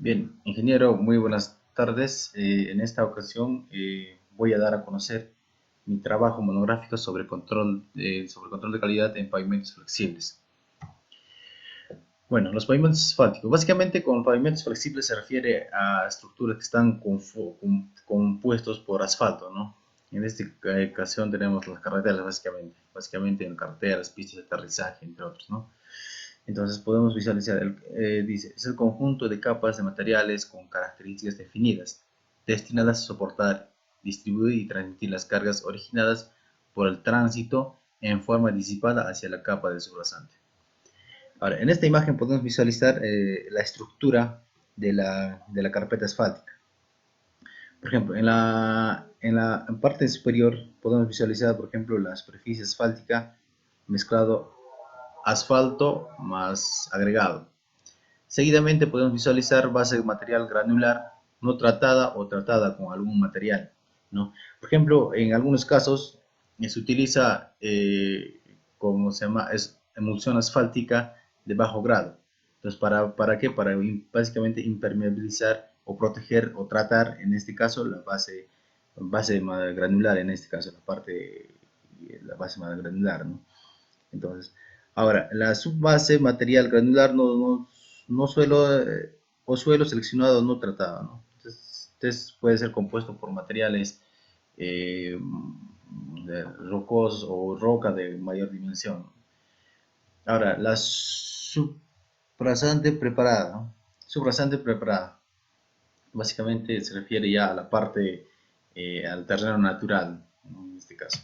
Bien, ingeniero, muy buenas tardes. En esta ocasión voy a dar a conocer mi trabajo monográfico sobre control de calidad en pavimentos flexibles. Bueno, los pavimentos asfálticos. Básicamente, con pavimentos flexibles se refiere a estructuras que están compuestos por asfalto, ¿no? En esta ocasión tenemos las carreteras, básicamente en carreteras, pistas de aterrizaje, entre otros, ¿no? Entonces podemos visualizar, dice, es el conjunto de capas de materiales con características definidas, destinadas a soportar, distribuir y transmitir las cargas originadas por el tránsito en forma disipada hacia la capa del subrasante. Ahora, en esta imagen podemos visualizar la estructura de la carpeta asfáltica. Por ejemplo, en la parte superior podemos visualizar, por ejemplo, la superficie asfáltica mezclado asfalto más agregado. Seguidamente podemos visualizar base de material granular no tratada o tratada con algún material, ¿no? Por ejemplo, en algunos casos se utiliza, como se llama, es emulsión asfáltica de bajo grado. Entonces, ¿para qué? Para básicamente impermeabilizar o proteger o tratar, en este caso, base granular, en este caso, la base granular, ¿no? Entonces, ahora, la subbase material granular no suelo o suelo seleccionado no tratado, ¿no? Entonces, este puede ser compuesto por materiales rocosos o roca de mayor dimensión. Ahora, la subrasante preparada, ¿no? Subrasante preparada, básicamente se refiere ya a la parte, al terreno natural, ¿no? En este caso.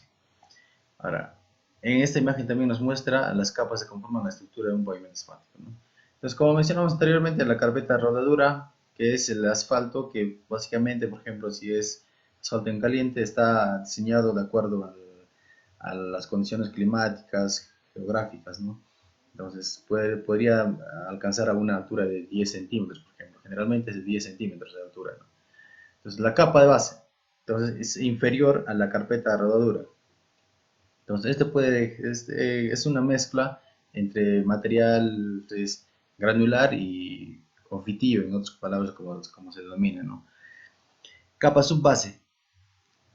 Ahora, en esta imagen también nos muestra las capas que conforman la estructura de un pavimento asfáltico, ¿no? Entonces, como mencionamos anteriormente, la carpeta de rodadura, que es el asfalto, que básicamente, por ejemplo, si es asfalto en caliente, está diseñado de acuerdo a las condiciones climáticas, geográficas, ¿no? Entonces, podría alcanzar a una altura de 10 centímetros, por ejemplo. Generalmente es de 10 centímetros de altura, ¿no? Entonces, la capa de base, entonces, es inferior a la carpeta de rodadura. Entonces, es una mezcla entre material, pues, granular y confitivo, en otras palabras, como se denomina, ¿no? Capa subbase.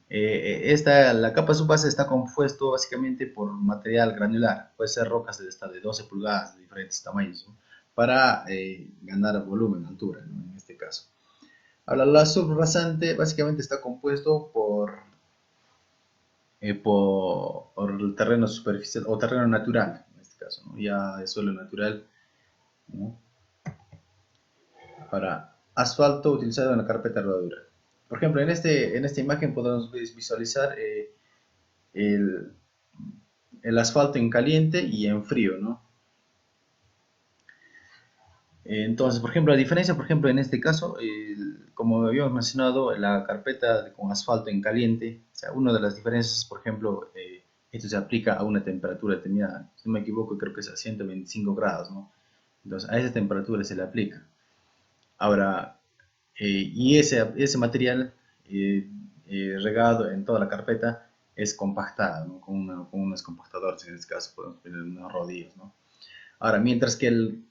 La capa subbase está compuesto básicamente por material granular. Puede ser rocas de hasta de 12 pulgadas de diferentes tamaños, ¿no? Para ganar volumen, altura, ¿no? En este caso. Ahora, la subrasante básicamente está compuesto por el terreno superficial o terreno natural, en este caso, ¿no? Ya es suelo natural, ¿no? Para asfalto utilizado en la carpeta de rodadura. Por ejemplo, en esta imagen podemos visualizar el, el asfalto en caliente y en frío, ¿no? Entonces, por ejemplo, la diferencia, por ejemplo, en este caso, como habíamos mencionado, la carpeta con asfalto en caliente, o sea, una de las diferencias, por ejemplo, esto se aplica a una temperatura determinada, si no me equivoco, creo que es a 125 grados, ¿no? Entonces, a esa temperatura se le aplica. Ahora, y ese material regado en toda la carpeta es compactado, ¿no? Con unos compactadores, en este caso podemos poner unos rodillos, ¿no? Ahora, mientras que el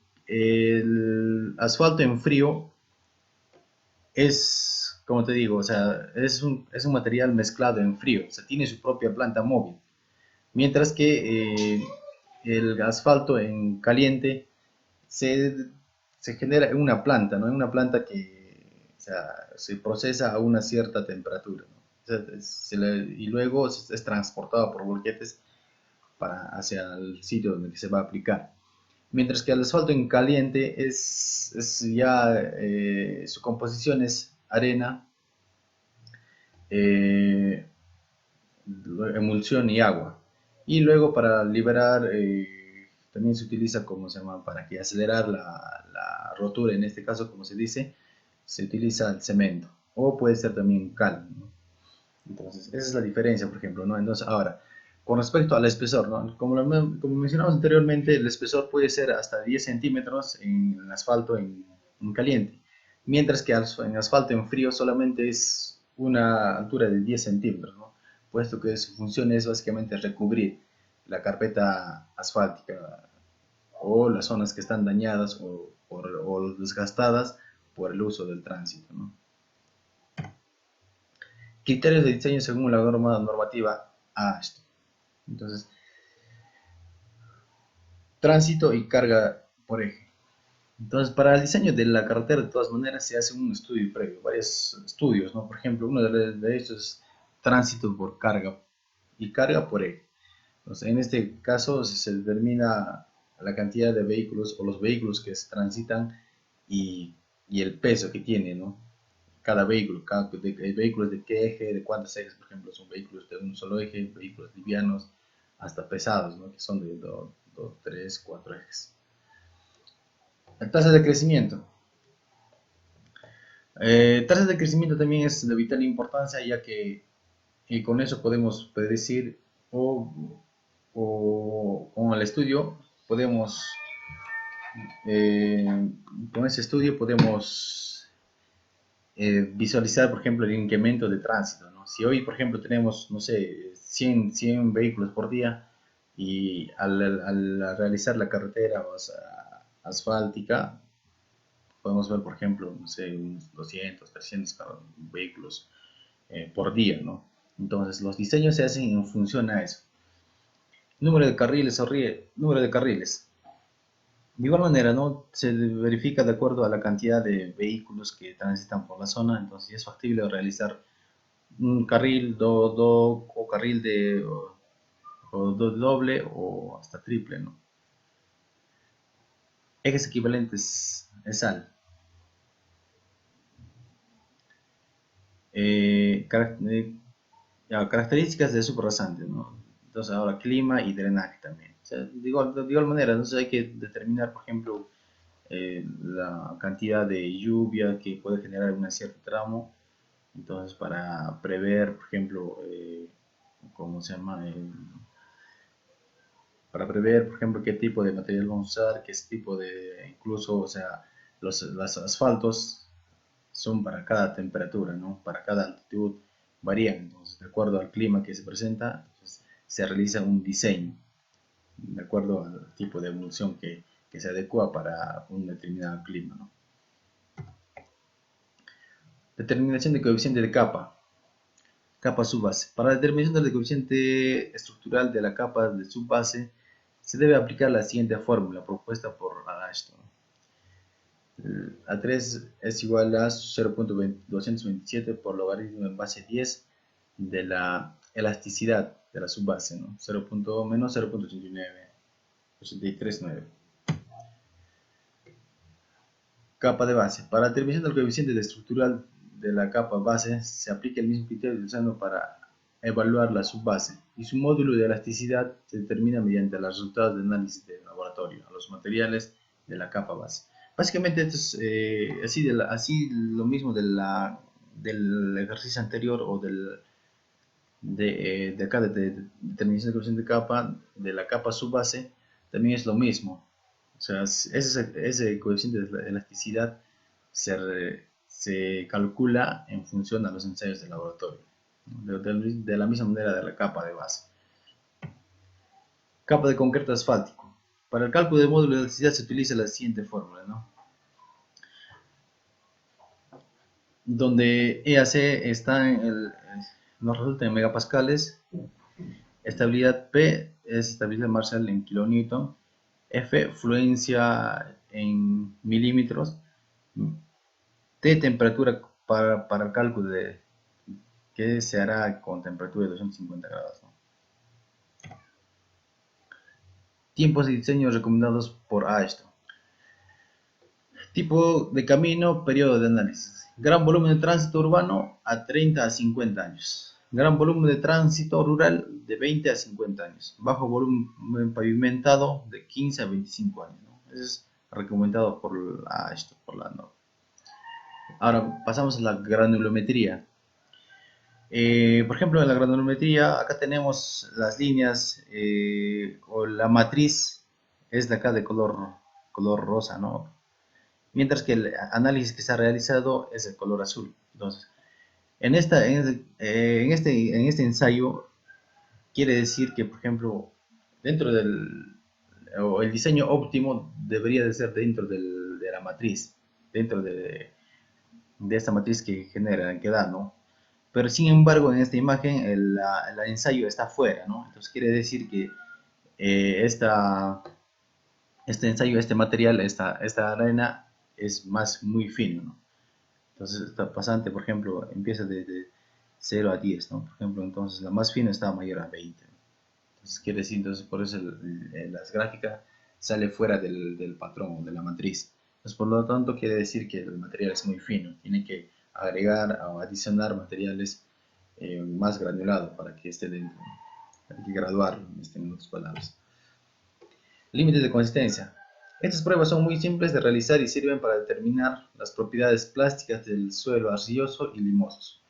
asfalto en frío es, como te digo, o sea, es un material mezclado en frío, o sea, tiene su propia planta móvil. Mientras que el asfalto en caliente se, se genera en una planta, ¿no? En una planta que, o sea, se procesa a una cierta temperatura, ¿no? O sea, y luego es transportado por volquetes hacia el sitio donde se va a aplicar. Mientras que el asfalto en caliente es ya, su composición es arena, eh, emulsión y agua. Y luego para liberar, también se utiliza, como se llama, para que acelerar la rotura, en este caso, como se dice, se utiliza el cemento. O puede ser también cal, ¿no? Entonces, esa es la diferencia, por ejemplo, ¿no? Entonces, ahora, con respecto al espesor, ¿no? Como mencionamos anteriormente, el espesor puede ser hasta 10 centímetros en asfalto en caliente, mientras que en asfalto en frío solamente es una altura de 10 centímetros, ¿no? Puesto que su función es básicamente recubrir la carpeta asfáltica o las zonas que están dañadas o desgastadas por el uso del tránsito, ¿no? Criterios de diseño según la normativa AASHTO. Entonces, tránsito y carga por eje. Entonces, para el diseño de la carretera, de todas maneras, se hace un estudio previo, varios estudios, ¿no? Por ejemplo, uno de estos es tránsito por carga y carga por eje. Entonces, en este caso, se determina la cantidad de vehículos o los vehículos que se transitan y el peso que tiene, ¿no? Cada vehículo, vehículos de qué eje, de cuántos ejes, por ejemplo, son vehículos de un solo eje, vehículos livianos, hasta pesados, ¿no? Que son de 2, 3, 4 ejes. La tasa de crecimiento. Tasa de crecimiento también es de vital importancia, ya que con eso podemos predecir o con el estudio podemos, con ese estudio podemos visualizar, por ejemplo, el incremento de tránsito, ¿no? Si hoy, por ejemplo, tenemos, no sé, 100 vehículos por día y al realizar la carretera, o sea, asfáltica, podemos ver, por ejemplo, no sé, unos 200, 300 vehículos por día, ¿no? Entonces, los diseños se hacen en función a eso. Número de carriles, número de carriles. De igual manera, ¿no? Se verifica de acuerdo a la cantidad de vehículos que transitan por la zona, entonces es factible realizar un carril o carril o doble o hasta triple, ¿no? Ejes equivalentes es al. Características de subrasante, ¿no? Entonces ahora clima y drenaje también. O sea, de igual manera, entonces hay que determinar, por ejemplo, la cantidad de lluvia que puede generar un cierto tramo. Entonces, para prever, por ejemplo, ¿cómo se llama? Para prever, por ejemplo, qué tipo de material vamos a usar, qué tipo de, incluso, o sea, los asfaltos son para cada temperatura, ¿no? Para cada altitud varían. Entonces, de acuerdo al clima que se presenta, entonces, se realiza un diseño, de acuerdo al tipo de emulsión que se adecua para un determinado clima, ¿no? Determinación de coeficiente de capa. Capa subbase. Para la determinación del coeficiente estructural de la capa de subbase, se debe aplicar la siguiente fórmula propuesta por Ashton. A3 es igual a 0.227 por logaritmo en base 10 de la elasticidad de la subbase, ¿no? 0. Menos 0.839. Capa de base. Para la determinación del coeficiente estructural de la capa base, se aplica el mismo criterio utilizando para evaluar la subbase, y su módulo de elasticidad se determina mediante los resultados de análisis de laboratorio a los materiales de la capa base. Básicamente esto es así lo mismo del ejercicio anterior o de acá de determinación de coeficiente de capa, de la capa subbase, también es lo mismo. O sea, ese coeficiente de elasticidad se calcula en función a los ensayos de laboratorio, ¿no? De la misma manera de la capa de base. Capa de concreto asfáltico. Para el cálculo del módulo de elasticidad se utiliza la siguiente fórmula, ¿no? Donde EAC está nos resulta en megapascales, estabilidad P es estabilidad Marshall en kilonewton, F fluencia en milímetros, T temperatura para el cálculo de que se hará con temperatura de 250 grados, ¿no? Tiempos de diseño recomendados por AESTO. Tipo de camino, periodo de análisis. Gran volumen de tránsito urbano a 30 a 50 años. Gran volumen de tránsito rural de 20 a 50 años. Bajo volumen pavimentado de 15 a 25 años, ¿no? Eso es recomendado por la norma. Ahora pasamos a la granulometría. Por ejemplo, en la granulometría, acá tenemos las líneas o la matriz es de acá de color rosa, ¿no? Mientras que el análisis que se ha realizado es el color azul. Entonces, en este ensayo quiere decir que, por ejemplo, dentro o el diseño óptimo debería de ser dentro de la matriz, dentro de de esta matriz que genera, que da, ¿no? Pero sin embargo, en esta imagen el ensayo está fuera, ¿no? Entonces quiere decir que este ensayo, este material, esta arena es más muy fino, ¿no? Entonces esta pasante, por ejemplo, empieza desde 0 a 10, ¿no? Por ejemplo, entonces la más fina está mayor a 20, ¿no? Entonces quiere decir, entonces por eso las gráficas sale fuera del patrón, de la matriz. Entonces por lo tanto quiere decir que el material es muy fino, tiene que agregar o adicionar materiales más granulados para que esté dentro, ¿no? Hay que graduarlo, en otras palabras. Límites de consistencia. Estas pruebas son muy simples de realizar y sirven para determinar las propiedades plásticas del suelo arcilloso y limosos.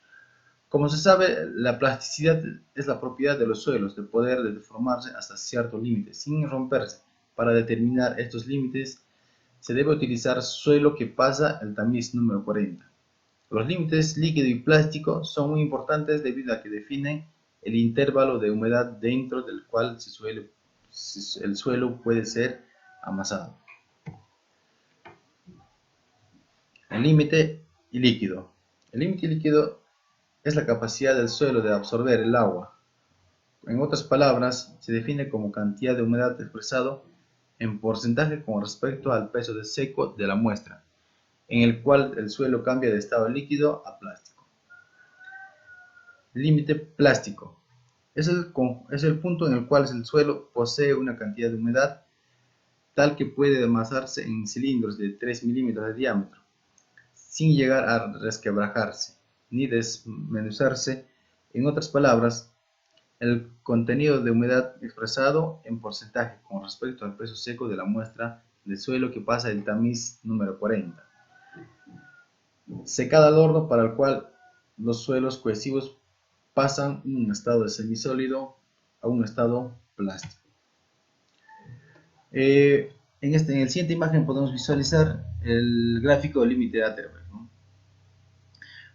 Como se sabe, la plasticidad es la propiedad de los suelos de poder deformarse hasta cierto límite sin romperse. Para determinar estos límites se debe utilizar suelo que pasa el tamiz número 40. Los límites líquido y plástico son muy importantes debido a que definen el intervalo de humedad dentro del cual el suelo puede ser amasado. El límite y líquido. El límite líquido es la capacidad del suelo de absorber el agua. En otras palabras, se define como cantidad de humedad expresado en porcentaje con respecto al peso de seco de la muestra, en el cual el suelo cambia de estado líquido a plástico. Límite plástico. Es el punto en el cual el suelo posee una cantidad de humedad tal que puede amasarse en cilindros de 3 milímetros de diámetro, sin llegar a resquebrajarse ni desmenuzarse. En otras palabras, el contenido de humedad expresado en porcentaje con respecto al peso seco de la muestra de suelo que pasa el tamiz número 40. Secada al horno, para el cual los suelos cohesivos pasan de un estado de semisólido a un estado plástico. En la siguiente imagen podemos visualizar el gráfico del límite de Atterberg, ¿no?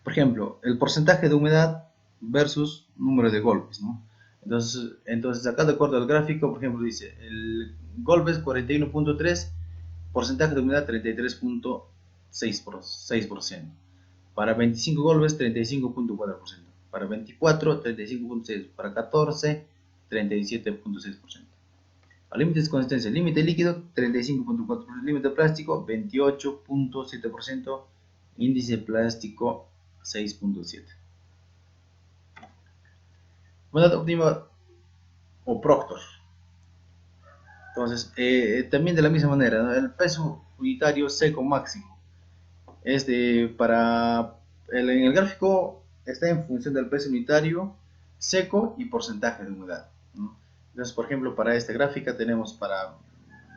Por ejemplo, el porcentaje de humedad versus número de golpes, ¿no? Entonces acá de acuerdo al gráfico, por ejemplo, dice el golpes 41.3, porcentaje de humedad 33.6%. Para 25 golpes 35.4%. Para 24 35.6%. Para 14 37.6%. A límites de consistencia, límite líquido 35.4%, límite plástico 28.7%, índice plástico 6.7%. Humedad óptima o Proctor. Entonces, también de la misma manera, ¿no? El peso unitario seco máximo es en el gráfico está en función del peso unitario seco y porcentaje de humedad, ¿no? Entonces, por ejemplo, para esta gráfica tenemos para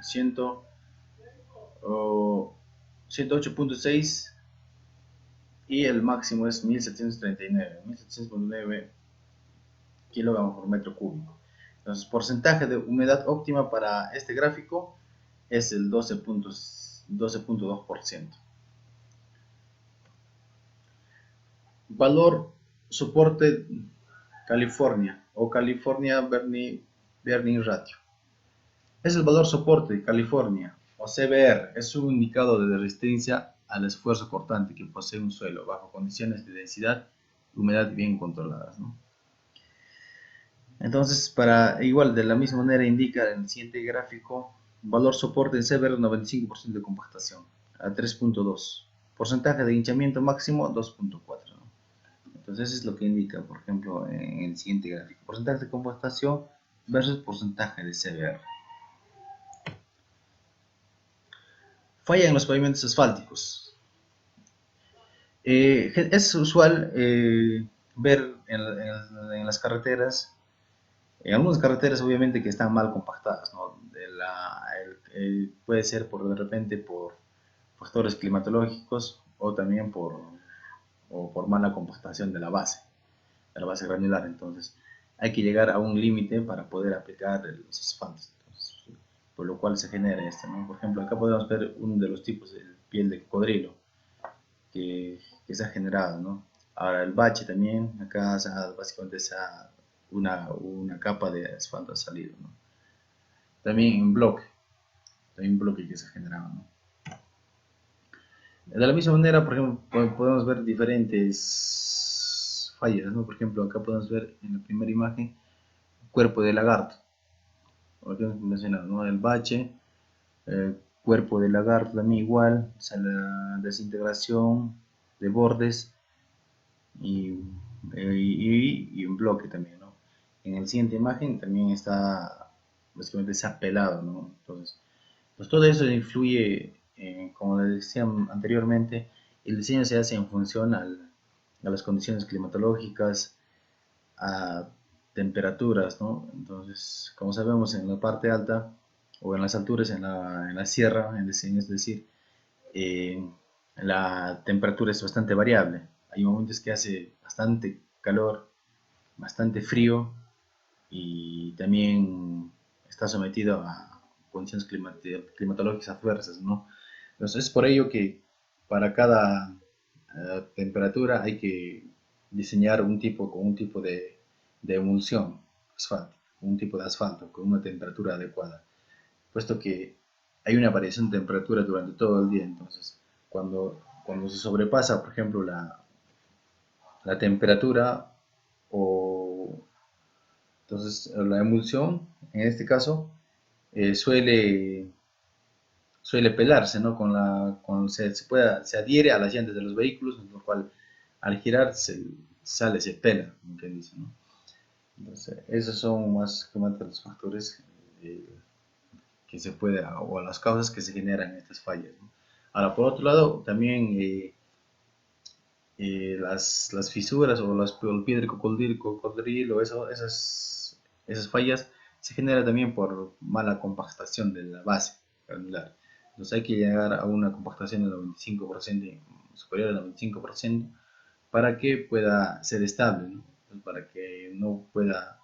108.6 y el máximo es 1739 kilogramos por metro cúbico. Entonces, porcentaje de humedad óptima para este gráfico es el 12.2%. Valor soporte California o California Burning Ratio. Es el valor soporte de California o CBR. Es un indicador de resistencia al esfuerzo cortante que posee un suelo bajo condiciones de densidad y humedad bien controladas, ¿no? Entonces, igual de la misma manera indica en el siguiente gráfico, valor soporte en CBR 95% de compactación a 3.2, porcentaje de hinchamiento máximo 2.4, ¿no? Entonces eso es lo que indica, por ejemplo, en el siguiente gráfico, porcentaje de compactación versus porcentaje de CBR. Falla en los pavimentos asfálticos. Es usual ver en las carreteras, en algunas carreteras obviamente que están mal compactadas, ¿no? Puede ser de repente por factores climatológicos o también por mala compactación de la base granular. Entonces hay que llegar a un límite para poder aplicar los asfaltos. Entonces, por lo cual se genera esto, ¿no? Por ejemplo, acá podemos ver uno de los tipos de piel de cocodrilo que se ha generado, ¿no? Ahora el bache también, acá básicamente una capa de asfalto ha salido, ¿no? También en bloque, también bloque que se ha generado, ¿no? De la misma manera, por ejemplo, podemos ver diferentes fallas, ¿no? Por ejemplo, acá podemos ver en la primera imagen cuerpo de lagarto, lo que hemos mencionado, ¿no? El bache, cuerpo de lagarto también igual, o sea, la desintegración de bordes y, y un bloque también, ¿no? En la siguiente imagen también está, básicamente se ha pelado, ¿no? Entonces, pues todo eso influye, como les decía anteriormente, el diseño se hace en función a las condiciones climatológicas, a temperaturas, ¿no? Entonces, como sabemos, en la parte alta o en las alturas, en la sierra, es decir, eh, la temperatura es bastante variable. Hay momentos que hace bastante calor, bastante frío y también está sometido a condiciones climatológicas adversas, ¿no? Entonces es por ello que para cada temperatura hay que diseñar un tipo de emulsión asfáltica, un tipo de asfalto con una temperatura adecuada, puesto que hay una variación de temperatura durante todo el día, entonces cuando se sobrepasa, por ejemplo, la temperatura o entonces la emulsión, en este caso, eh, suele, suele pelarse, ¿no? Se adhiere a las llantas de los vehículos, lo cual al girar se pela, como quien dice, ¿no? Entonces, esos son más que más los factores eh, que se puede, o las causas que se generan en estas fallas, ¿no? Ahora, por otro lado, también las fisuras o el pie del cocodrilo, esas fallas se generan también por mala compactación de la base granular. Entonces hay que llegar a una compactación del 95%, superior al 95%, para que pueda ser estable, ¿no? Para que no pueda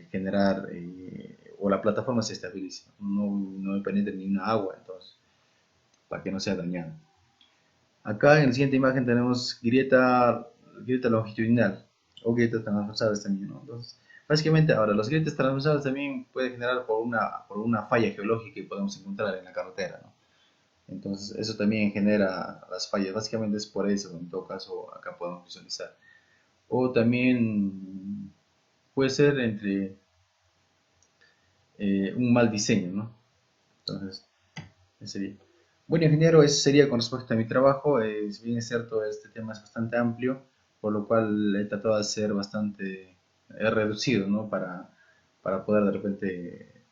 generar o la plataforma se estabilice, no penetre ni una agua, entonces, para que no sea dañado. Acá en la siguiente imagen tenemos grieta longitudinal o grietas transversales también, ¿no? Entonces, básicamente ahora las grietas transversales también pueden generar por una falla geológica que podemos encontrar en la carretera, ¿no? Entonces, eso también genera las fallas. Básicamente es por eso, en todo caso, acá podemos visualizar. O también puede ser entre un mal diseño, ¿no? Entonces, ese sería. Bueno, ingeniero, eso sería con respecto a mi trabajo. Si bien es cierto, este tema es bastante amplio, por lo cual he tratado de ser bastante reducido, ¿no? Para poder de repente,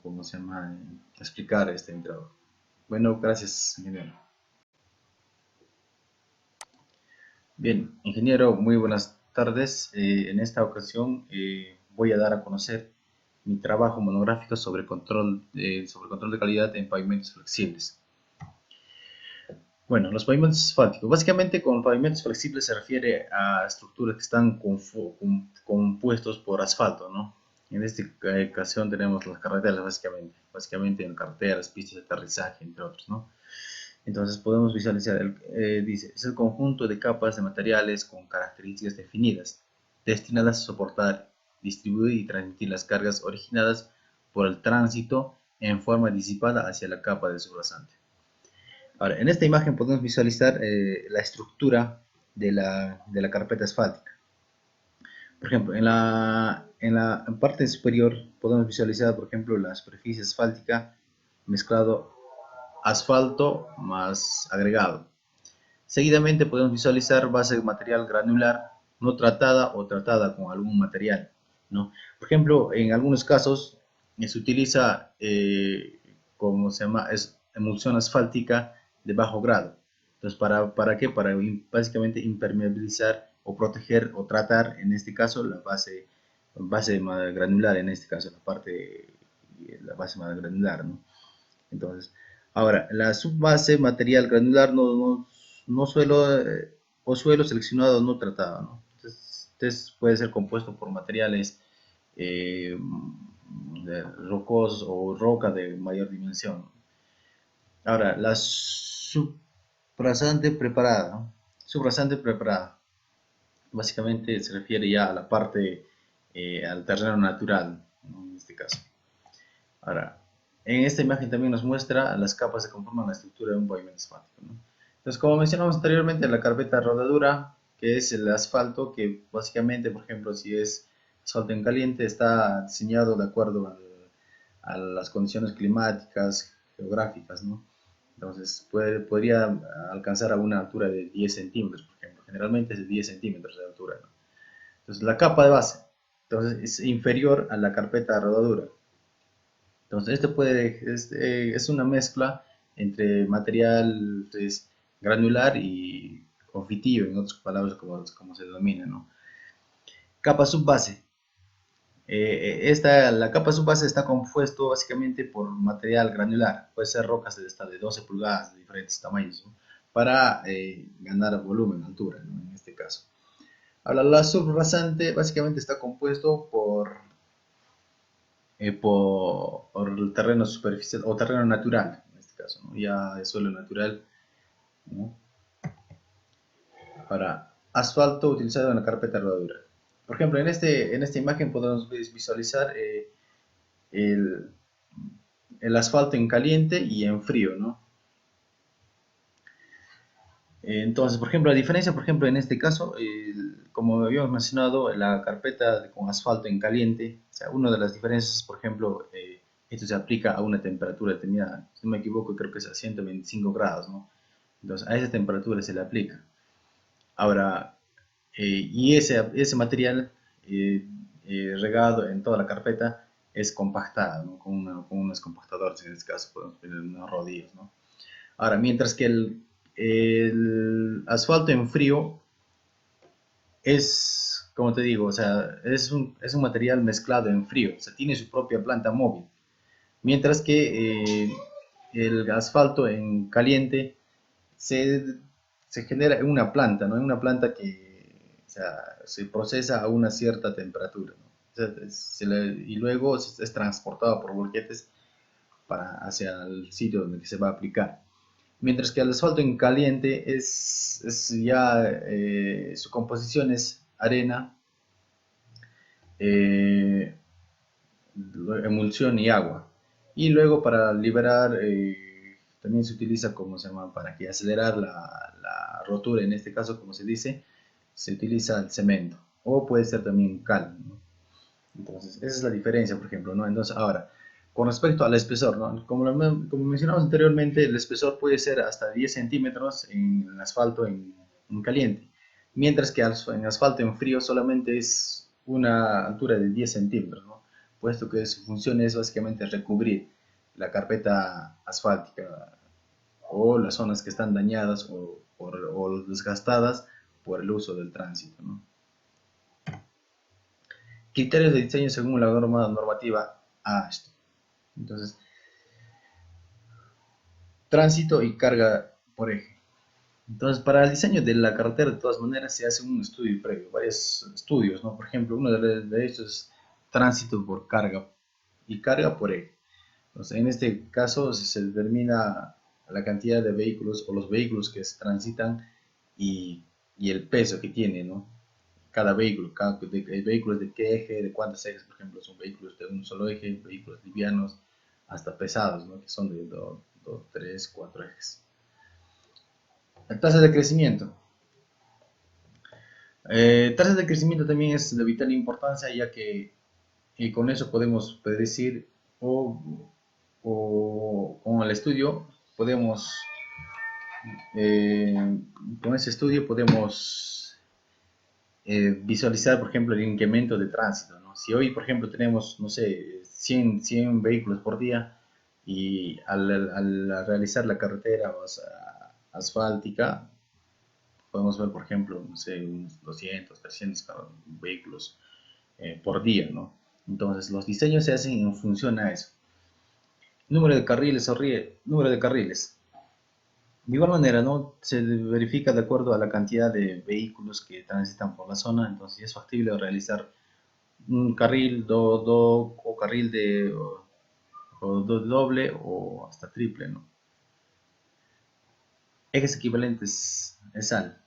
¿cómo se llama? Explicar mi trabajo. Bueno, gracias, ingeniero. Bien, ingeniero, muy buenas tardes. En esta ocasión voy a dar a conocer mi trabajo monográfico sobre control de calidad en pavimentos flexibles. Bueno, los pavimentos asfálticos. Básicamente con pavimentos flexibles se refiere a estructuras que están compuestos por asfalto, ¿no? En esta ocasión tenemos las carreteras, básicamente en carreteras, pistas de aterrizaje, entre otros, ¿no? Entonces podemos visualizar, dice, es el conjunto de capas de materiales con características definidas, destinadas a soportar, distribuir y transmitir las cargas originadas por el tránsito en forma disipada hacia la capa del subrasante. Ahora, en esta imagen podemos visualizar la estructura de la carpeta asfáltica. Por ejemplo, en la parte superior podemos visualizar, por ejemplo, la superficie asfáltica mezclado asfalto más agregado. Seguidamente podemos visualizar base de material granular no tratada o tratada con algún material, ¿no? Por ejemplo, en algunos casos se utiliza, como se llama, es emulsión asfáltica de bajo grado. Entonces, ¿para qué? Para básicamente impermeabilizar o proteger o tratar, en este caso, base granular, en este caso, la base granular, ¿no? Entonces, ahora, la subbase material granular no suelo o suelo seleccionado no tratado, ¿no? Entonces, este puede ser compuesto por materiales rocosos o roca de mayor dimensión. Ahora, la subrasante preparada, ¿no? Subrasante preparada, básicamente se refiere ya a la parte, al terreno natural, ¿no? En este caso. Ahora, en esta imagen también nos muestra las capas que conforman la estructura de un pavimento asfáltico, ¿no? Entonces, como mencionamos anteriormente, la carpeta de rodadura, que es el asfalto, que básicamente, por ejemplo, si es asfalto en caliente, está diseñado de acuerdo a las condiciones climáticas, geográficas, ¿no? Entonces, podría alcanzar a una altura de 10 centímetros, por ejemplo. Generalmente es de 10 centímetros de altura, ¿no? Entonces, la capa de base, entonces, es inferior a la carpeta de rodadura. Entonces, es una mezcla entre material pues, granular y confitivo, en otras palabras, como se denomina, ¿no? Capa subbase. La capa subbase está compuesto básicamente por material granular, puede ser rocas de hasta de 12 pulgadas de diferentes tamaños, ¿no? Para ganar volumen, altura, ¿no? En este caso. Ahora, la subrasante básicamente está compuesto por el terreno superficial o terreno natural, en este caso, ¿no? Ya es suelo natural, ¿no? Para asfalto utilizado en la carpeta de rodadura. Por ejemplo, en esta imagen podemos visualizar el, el asfalto en caliente y en frío, ¿no? Entonces, por ejemplo, la diferencia, por ejemplo, en este caso, como habíamos mencionado, la carpeta con asfalto en caliente, o sea, una de las diferencias, por ejemplo, esto se aplica a una temperatura determinada, si no me equivoco, creo que es a 125 grados, ¿no? Entonces, a esa temperatura se le aplica. Ahora, y ese material eh, regado en toda la carpeta es compactado, ¿no? Con unos compactadores, en este caso podemos poner unos rodillos, ¿no? Ahora, mientras que el asfalto en frío es, como te digo, o sea, es un material mezclado en frío, o sea, tiene su propia planta móvil. Mientras que el asfalto en caliente se, se genera en una planta, ¿no? En una planta que, o sea, se procesa a una cierta temperatura, ¿no? O sea, y luego es transportado por volquetes hacia el sitio donde se va a aplicar. Mientras que el asfalto en caliente es ya, su composición es arena, eh, emulsión y agua. Y luego para liberar, también se utiliza, como se llama, para que acelerar la rotura, en este caso, como se dice, se utiliza el cemento. O puede ser también cal, ¿no? Entonces, esa es la diferencia, por ejemplo, ¿no? Entonces, ahora, con respecto al espesor, ¿no? Como mencionamos anteriormente, el espesor puede ser hasta 10 centímetros en asfalto en caliente, mientras que en asfalto en frío solamente es una altura de 10 centímetros, ¿no? Puesto que su función es básicamente recubrir la carpeta asfáltica o las zonas que están dañadas o desgastadas por el uso del tránsito, ¿no? Criterios de diseño según la normativa AASHTO. Entonces, tránsito y carga por eje. Entonces, para el diseño de la carretera, de todas maneras, se hace un estudio previo, varios estudios, ¿no? Por ejemplo, uno de estos es tránsito por carga y carga por eje. Entonces, en este caso, se determina la cantidad de vehículos o los vehículos que se transitan y el peso que tiene, ¿no? Cada vehículo, vehículos de qué eje, de cuántos ejes, por ejemplo, son vehículos de un solo eje, vehículos livianos, hasta pesados, ¿no? Que son de 2, 3, 4 ejes. La tasa de crecimiento. Tasa de crecimiento también es de vital importancia, ya que con eso podemos predecir o con el estudio podemos, eh, con ese estudio podemos visualizar, por ejemplo, el incremento de tránsito, ¿no? Si hoy, por ejemplo, tenemos, no sé, 100 vehículos por día y al realizar la carretera, o sea, asfáltica, podemos ver, por ejemplo, no sé, unos 200, 300 vehículos por día, ¿no? Entonces, los diseños se hacen en función a eso. Número de carriles número de carriles. De igual manera, ¿no? Se verifica de acuerdo a la cantidad de vehículos que transitan por la zona, entonces es factible realizar un carril o carril o doble o hasta triple, ¿no? Ejes equivalentes es al.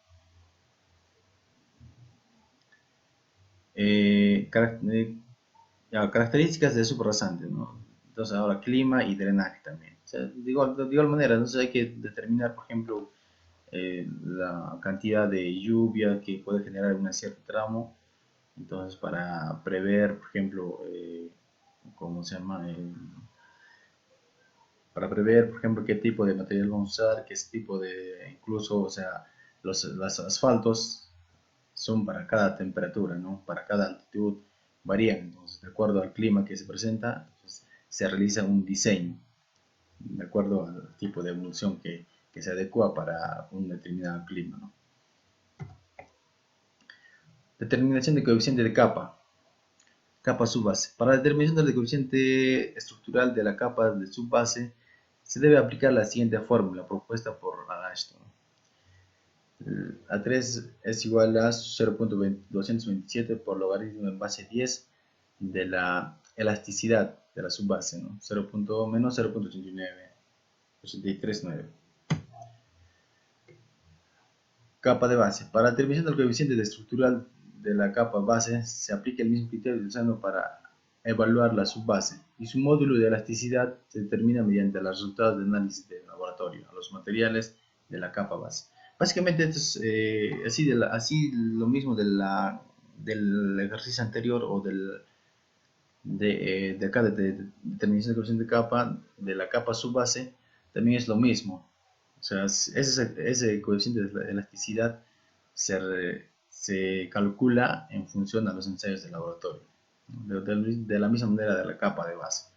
Características de subrasante, ¿no? Entonces ahora clima y drenaje también. O sea, de igual manera, entonces hay que determinar, por ejemplo, la cantidad de lluvia que puede generar un cierto tramo. Entonces, para prever, por ejemplo, ¿cómo se llama? Para prever, por ejemplo, qué tipo de material vamos a usar, qué tipo de, incluso, o sea, los asfaltos son para cada temperatura, ¿no? Para cada altitud varían. Entonces, de acuerdo al clima que se presenta, entonces, se realiza un diseño, de acuerdo al tipo de emulsión que se adecua para un determinado clima, ¿no? Determinación de coeficiente de capa. Capa subbase. Para la determinación del coeficiente estructural de la capa de subbase, se debe aplicar la siguiente fórmula propuesta por Ashton. A3 es igual a 0.227 por logaritmo en base 10 de la elasticidad de la subbase, ¿no? 0. Menos 0.839. Capa de base. Para la determinación del coeficiente estructural de la capa base, se aplica el mismo criterio utilizando para evaluar la subbase, y su módulo de elasticidad se determina mediante los resultados de análisis de laboratorio a los materiales de la capa base. Básicamente esto es así lo mismo del ejercicio anterior o de acá de determinación de coeficiente de capa, de la capa subbase, también es lo mismo. O sea, ese coeficiente de elasticidad se calcula en función a los ensayos de laboratorio, ¿no? De la misma manera de la capa de base.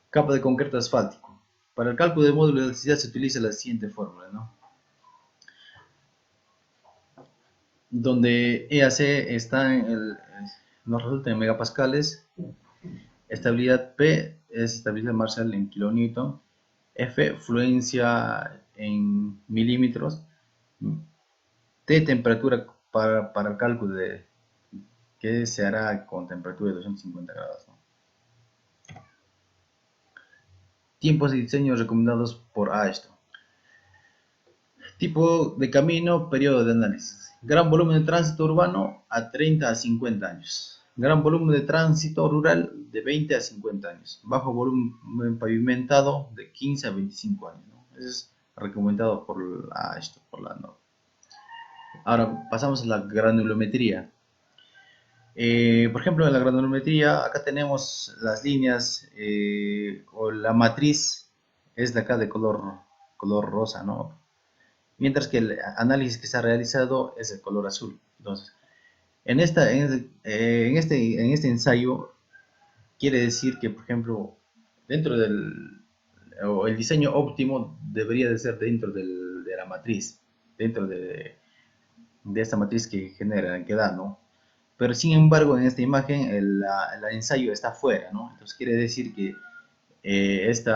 Capa de concreto asfáltico. Para el cálculo del módulo de elasticidad se utiliza la siguiente fórmula, ¿no? Donde EAC está nos resulta en megapascales, estabilidad P es estabilidad Marshall en kilonewton, F fluencia en milímetros, T temperatura para el cálculo de que se hará con temperatura de 250 grados, ¿no? Tiempos de diseño recomendados por Ashton. Tipo de camino, periodo de análisis. Gran volumen de tránsito urbano a 30 a 50 años. Gran volumen de tránsito rural de 20 a 50 años. Bajo volumen pavimentado de 15 a 25 años, ¿no? Eso es recomendado por la norma. Ahora pasamos a la granulometría. Por ejemplo, en la granulometría, acá tenemos las líneas o la matriz es de acá de color rosa, ¿no? Mientras que el análisis que se ha realizado es de color azul. Entonces, en este ensayo, quiere decir que, por ejemplo, dentro o el diseño óptimo debería de ser dentro de la matriz, dentro de esta matriz que genera, que da, ¿no? Pero sin embargo, en esta imagen el ensayo está fuera, ¿no? Entonces quiere decir que este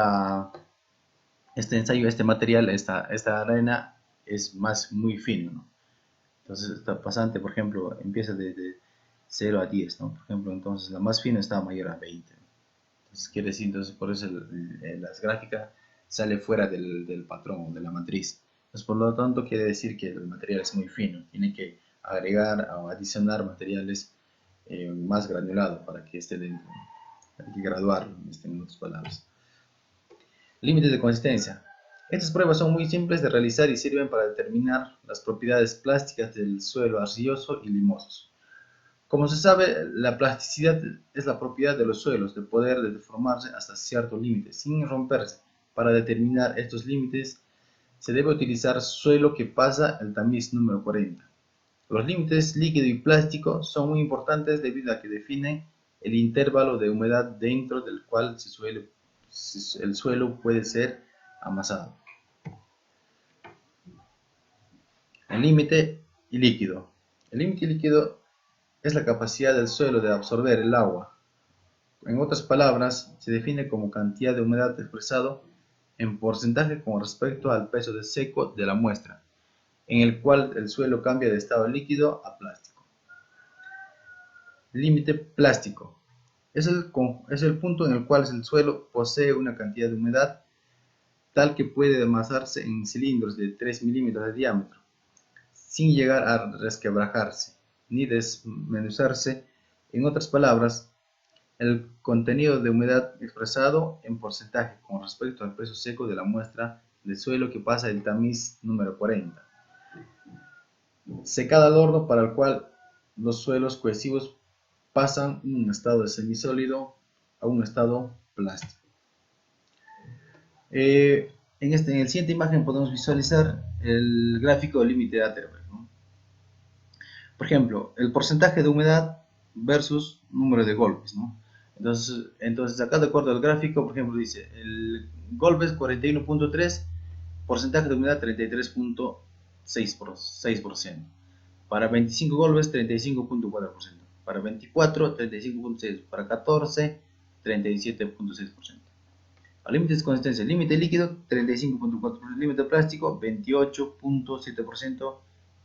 ensayo, este material, esta arena es muy fino, ¿no? Entonces esta pasante, por ejemplo, empieza de 0 a 10, ¿no? Por ejemplo, entonces la más fina está mayor a 20, ¿no? Entonces quiere decir, entonces por eso las gráficas sale fuera del patrón, de la matriz. Entonces por lo tanto quiere decir que el material es muy fino, tiene que agregar o adicionar materiales más granulados para que esté dentro, ¿no? Hay que graduarlo, en otras palabras. Límites de consistencia. Estas pruebas son muy simples de realizar y sirven para determinar las propiedades plásticas del suelo arcilloso y limosos. Como se sabe, la plasticidad es la propiedad de los suelos de poder deformarse hasta cierto límite sin romperse. Para determinar estos límites se debe utilizar suelo que pasa el tamiz número 40. Los límites líquido y plástico son muy importantes debido a que definen el intervalo de humedad dentro del cual el suelo puede ser amasado. El límite y líquido. El límite y líquido es la capacidad del suelo de absorber el agua. En otras palabras, se define como cantidad de humedad expresado en porcentaje con respecto al peso de seco de la muestra, en el cual el suelo cambia de estado líquido a plástico. Límite plástico. Es el punto en el cual el suelo posee una cantidad de humedad tal que puede amasarse en cilindros de 3 milímetros de diámetro, sin llegar a resquebrajarse ni desmenuzarse. En otras palabras, el contenido de humedad expresado en porcentaje con respecto al peso seco de la muestra de suelo que pasa el tamiz número 40. Secada al horno, para el cual los suelos cohesivos pasan de un estado de semisólido a un estado plástico. En la siguiente imagen podemos visualizar el gráfico del límite de Atterberg, ¿no? Por ejemplo, el porcentaje de humedad versus número de golpes, ¿no? Entonces acá de acuerdo al gráfico, por ejemplo, dice el golpes 41.3, porcentaje de humedad 33.6%. Para 25 golpes 35.4%. Para 24 35.6%. Para 14 37.6%. A límites de consistencia, límite líquido 35.4%, límite plástico 28.7%,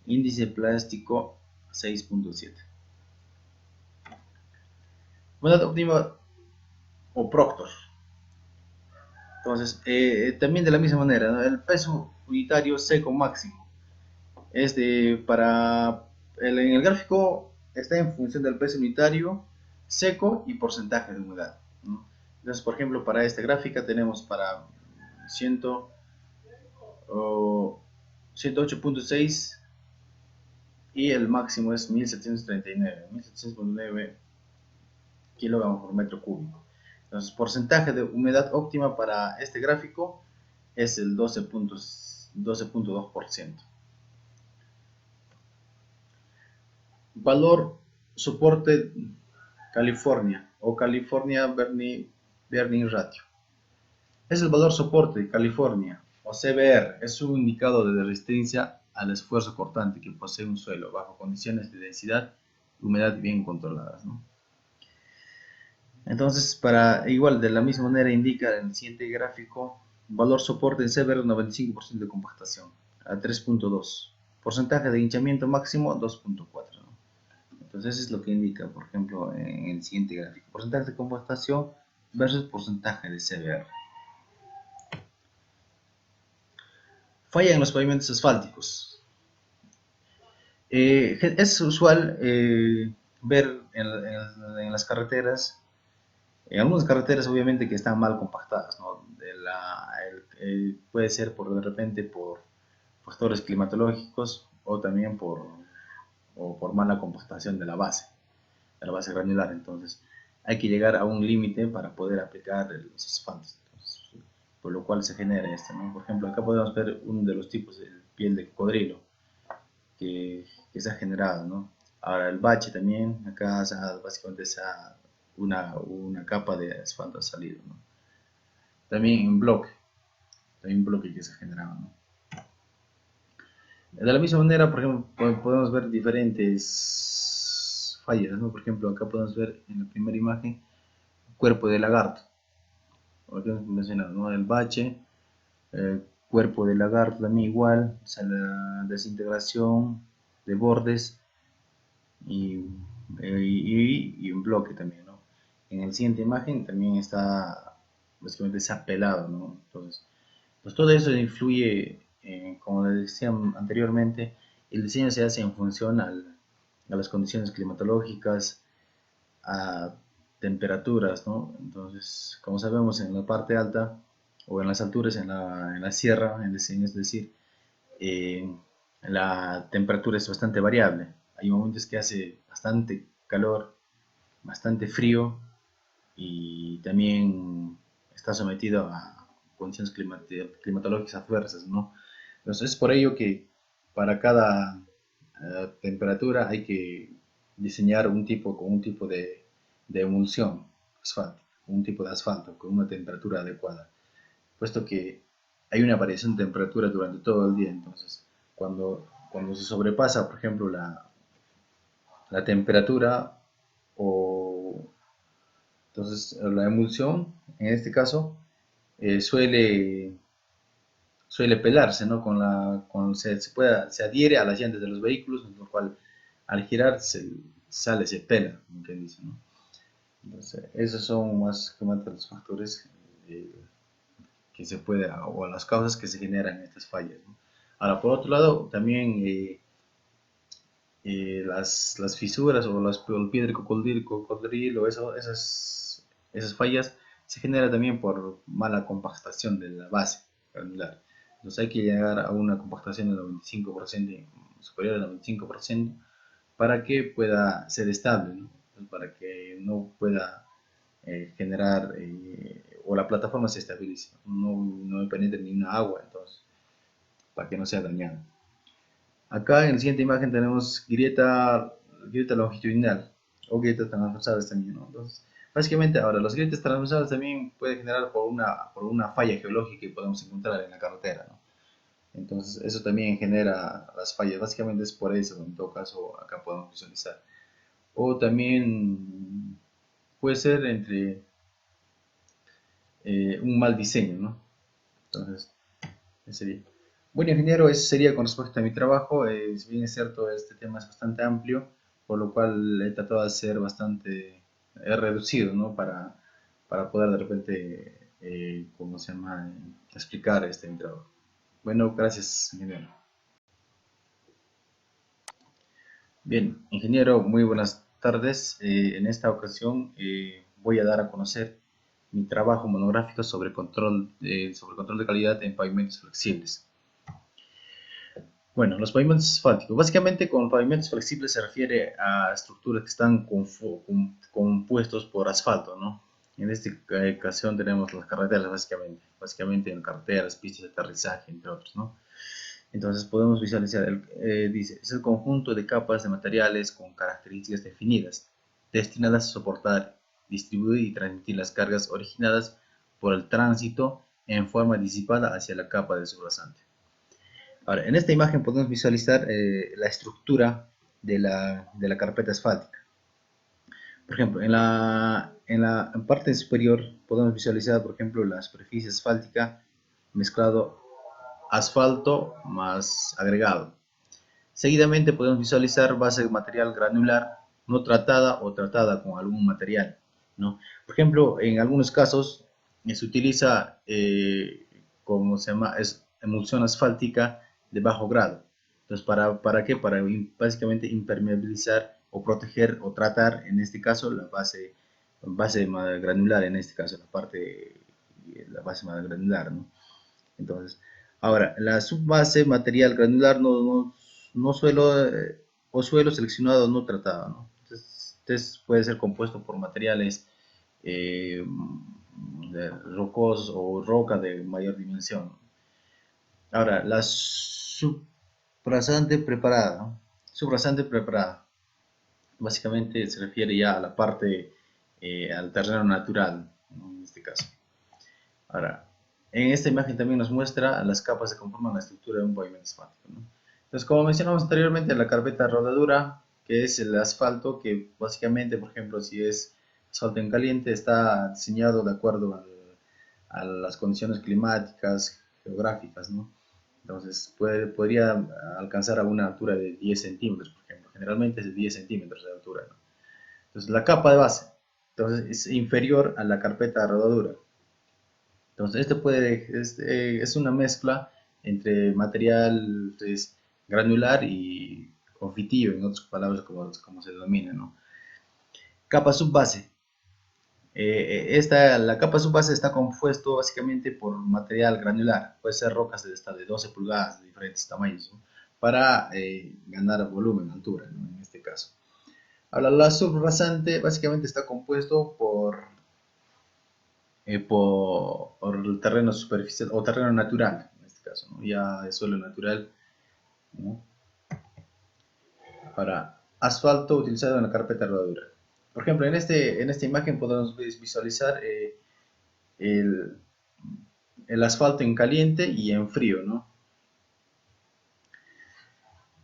índice plástico 6.7%. Humedad óptima o Proctor. Entonces, también de la misma manera, ¿no? El peso unitario seco máximo es en el gráfico está en función del peso unitario seco y porcentaje de humedad, ¿no? Entonces, por ejemplo, para esta gráfica tenemos para 108.6 y el máximo es 1739 kilogramos por metro cúbico. Entonces, porcentaje de humedad óptima para este gráfico es el 12.2%. Valor soporte California o California Burning Ratio. Es el valor soporte de California o CBR. Es un indicador de resistencia al esfuerzo cortante que posee un suelo bajo condiciones de densidad y humedad bien controladas, ¿no? Entonces, igual de la misma manera indica en el siguiente gráfico, valor soporte en CBR 95% de compactación a 3.2, porcentaje de hinchamiento máximo 2.4, ¿no? Entonces eso es lo que indica, por ejemplo, en el siguiente gráfico, porcentaje de compactación versus porcentaje de CBR. Falla en los pavimentos asfálticos. Es usual ver en las carreteras, en algunas carreteras obviamente que están mal compactadas, ¿no? Puede ser de repente por factores climatológicos o también por mala compactación de la base granular. Entonces hay que llegar a un límite para poder aplicar los asfaltos. Entonces, por lo cual se genera esto, ¿no? Por ejemplo, acá podemos ver uno de los tipos de piel de cocodrilo que se ha generado, ¿no? Ahora el bache también, acá básicamente una capa de asfalto ha salido, ¿no? También un bloque que se ha generado, ¿no? De la misma manera, por ejemplo, podemos ver diferentes fallas, ¿no? Por ejemplo, acá podemos ver en la primera imagen cuerpo de lagarto, como que hemos mencionado, ¿no? El bache, cuerpo de lagarto también igual, o sea, la desintegración de bordes y, y un bloque también, ¿no? En la siguiente imagen también está, básicamente se ha pelado, ¿no? Entonces, pues todo eso influye, como les decía anteriormente, el diseño se hace en función a las condiciones climatológicas, a temperaturas, ¿no? Entonces, como sabemos, en la parte alta o en las alturas, en la sierra, es decir, eh, la temperatura es bastante variable. Hay momentos que hace bastante calor, bastante frío y también está sometido a condiciones climatológicas adversas, ¿no? Entonces es por ello que para cada temperatura hay que diseñar un tipo de emulsión asfáltica, un tipo de asfalto con una temperatura adecuada, puesto que hay una variación de temperatura durante todo el día. Entonces cuando se sobrepasa, por ejemplo, la temperatura o entonces la emulsión, en este caso, eh, suele, suele pelarse, ¿no? Se adhiere a las llantas de los vehículos, lo cual al girar se pela, como quien dice, ¿no? Entonces, esos son más que los factores eh, que se puede, o las causas que se generan en estas fallas, ¿no? Ahora, por otro lado, también las fisuras o el pie del cocodrilo, esas fallas se generan también por mala compactación de la base granular. Entonces hay que llegar a una compactación del 95%, superior al 95%, para que pueda ser estable, ¿no? Para que no pueda generar o la plataforma se estabilice, no penetre ni una agua, entonces, para que no sea dañada. Acá en la siguiente imagen tenemos grieta longitudinal o grietas transversales también, ¿no? Entonces, básicamente ahora las grietas transversales también pueden generar por una falla geológica que podemos encontrar en la carretera, ¿no? Entonces, eso también genera las fallas. Básicamente es por eso, en todo caso, acá podemos visualizar. O también puede ser entre un mal diseño, ¿no? Entonces, ese sería. Bueno, ingeniero, eso sería con respecto a mi trabajo. Si bien es cierto, este tema es bastante amplio, por lo cual he tratado de ser bastante reducido, ¿no? Para poder de repente, ¿cómo se llama? Explicar mi trabajo. Bueno, gracias, ingeniero. Bien, ingeniero, muy buenas tardes. En esta ocasión voy a dar a conocer mi trabajo monográfico sobre control de calidad en pavimentos flexibles. Bueno, los pavimentos asfálticos. Básicamente con pavimentos flexibles se refiere a estructuras que están compuestos por asfalto, ¿no? En esta ocasión tenemos las carreteras, básicamente en carreteras, pistas de aterrizaje, entre otros, ¿no? Entonces podemos visualizar, dice, es el conjunto de capas de materiales con características definidas, destinadas a soportar, distribuir y transmitir las cargas originadas por el tránsito en forma disipada hacia la capa del subrasante. Ahora, en esta imagen podemos visualizar la estructura de la carpeta asfáltica. Por ejemplo, en parte superior podemos visualizar, por ejemplo, la superficie asfáltica mezclado asfalto más agregado. Seguidamente podemos visualizar base de material granular no tratada o tratada con algún material, ¿no? Por ejemplo, en algunos casos se utiliza, como se llama, es emulsión asfáltica de bajo grado. Entonces, ¿para qué? Para básicamente impermeabilizar o proteger o tratar, en este caso, base granular, en este caso, la base granular, ¿no? Entonces, ahora, la subbase material granular no suelo o suelo seleccionado no tratado, ¿no? Entonces, este puede ser compuesto por materiales eh, rocosos o roca de mayor dimensión. Ahora, la subrasante preparada, básicamente se refiere ya a la parte, al terreno natural, ¿no? En este caso. Ahora, en esta imagen también nos muestra las capas que conforman la estructura de un pavimento asfáltico, ¿no? Entonces, como mencionamos anteriormente, la carpeta rodadura, que es el asfalto, que básicamente, por ejemplo, si es asfalto en caliente, está diseñado de acuerdo a las condiciones climáticas, geográficas, ¿no? Entonces, podría alcanzar a una altura de 10 centímetros, por ejemplo. Generalmente es de 10 centímetros de altura, ¿no? Entonces, la capa de base, entonces, es inferior a la carpeta rodadura. Entonces, es una mezcla entre material pues, granular y confitivo, en otras palabras, como se denomina, ¿no? Capa subbase. La capa subbase está compuesto básicamente por material granular, puede ser rocas de 12 pulgadas de diferentes tamaños, ¿no? Para ganar volumen, altura, ¿no? En este caso. Ahora, la subrasante básicamente está compuesto por el terreno superficial o terreno natural, en este caso, ¿no? Ya de suelo natural, ¿no? Para asfalto utilizado en la carpeta de rodadura. Por ejemplo, en esta imagen podemos visualizar el, el asfalto en caliente y en frío, ¿no?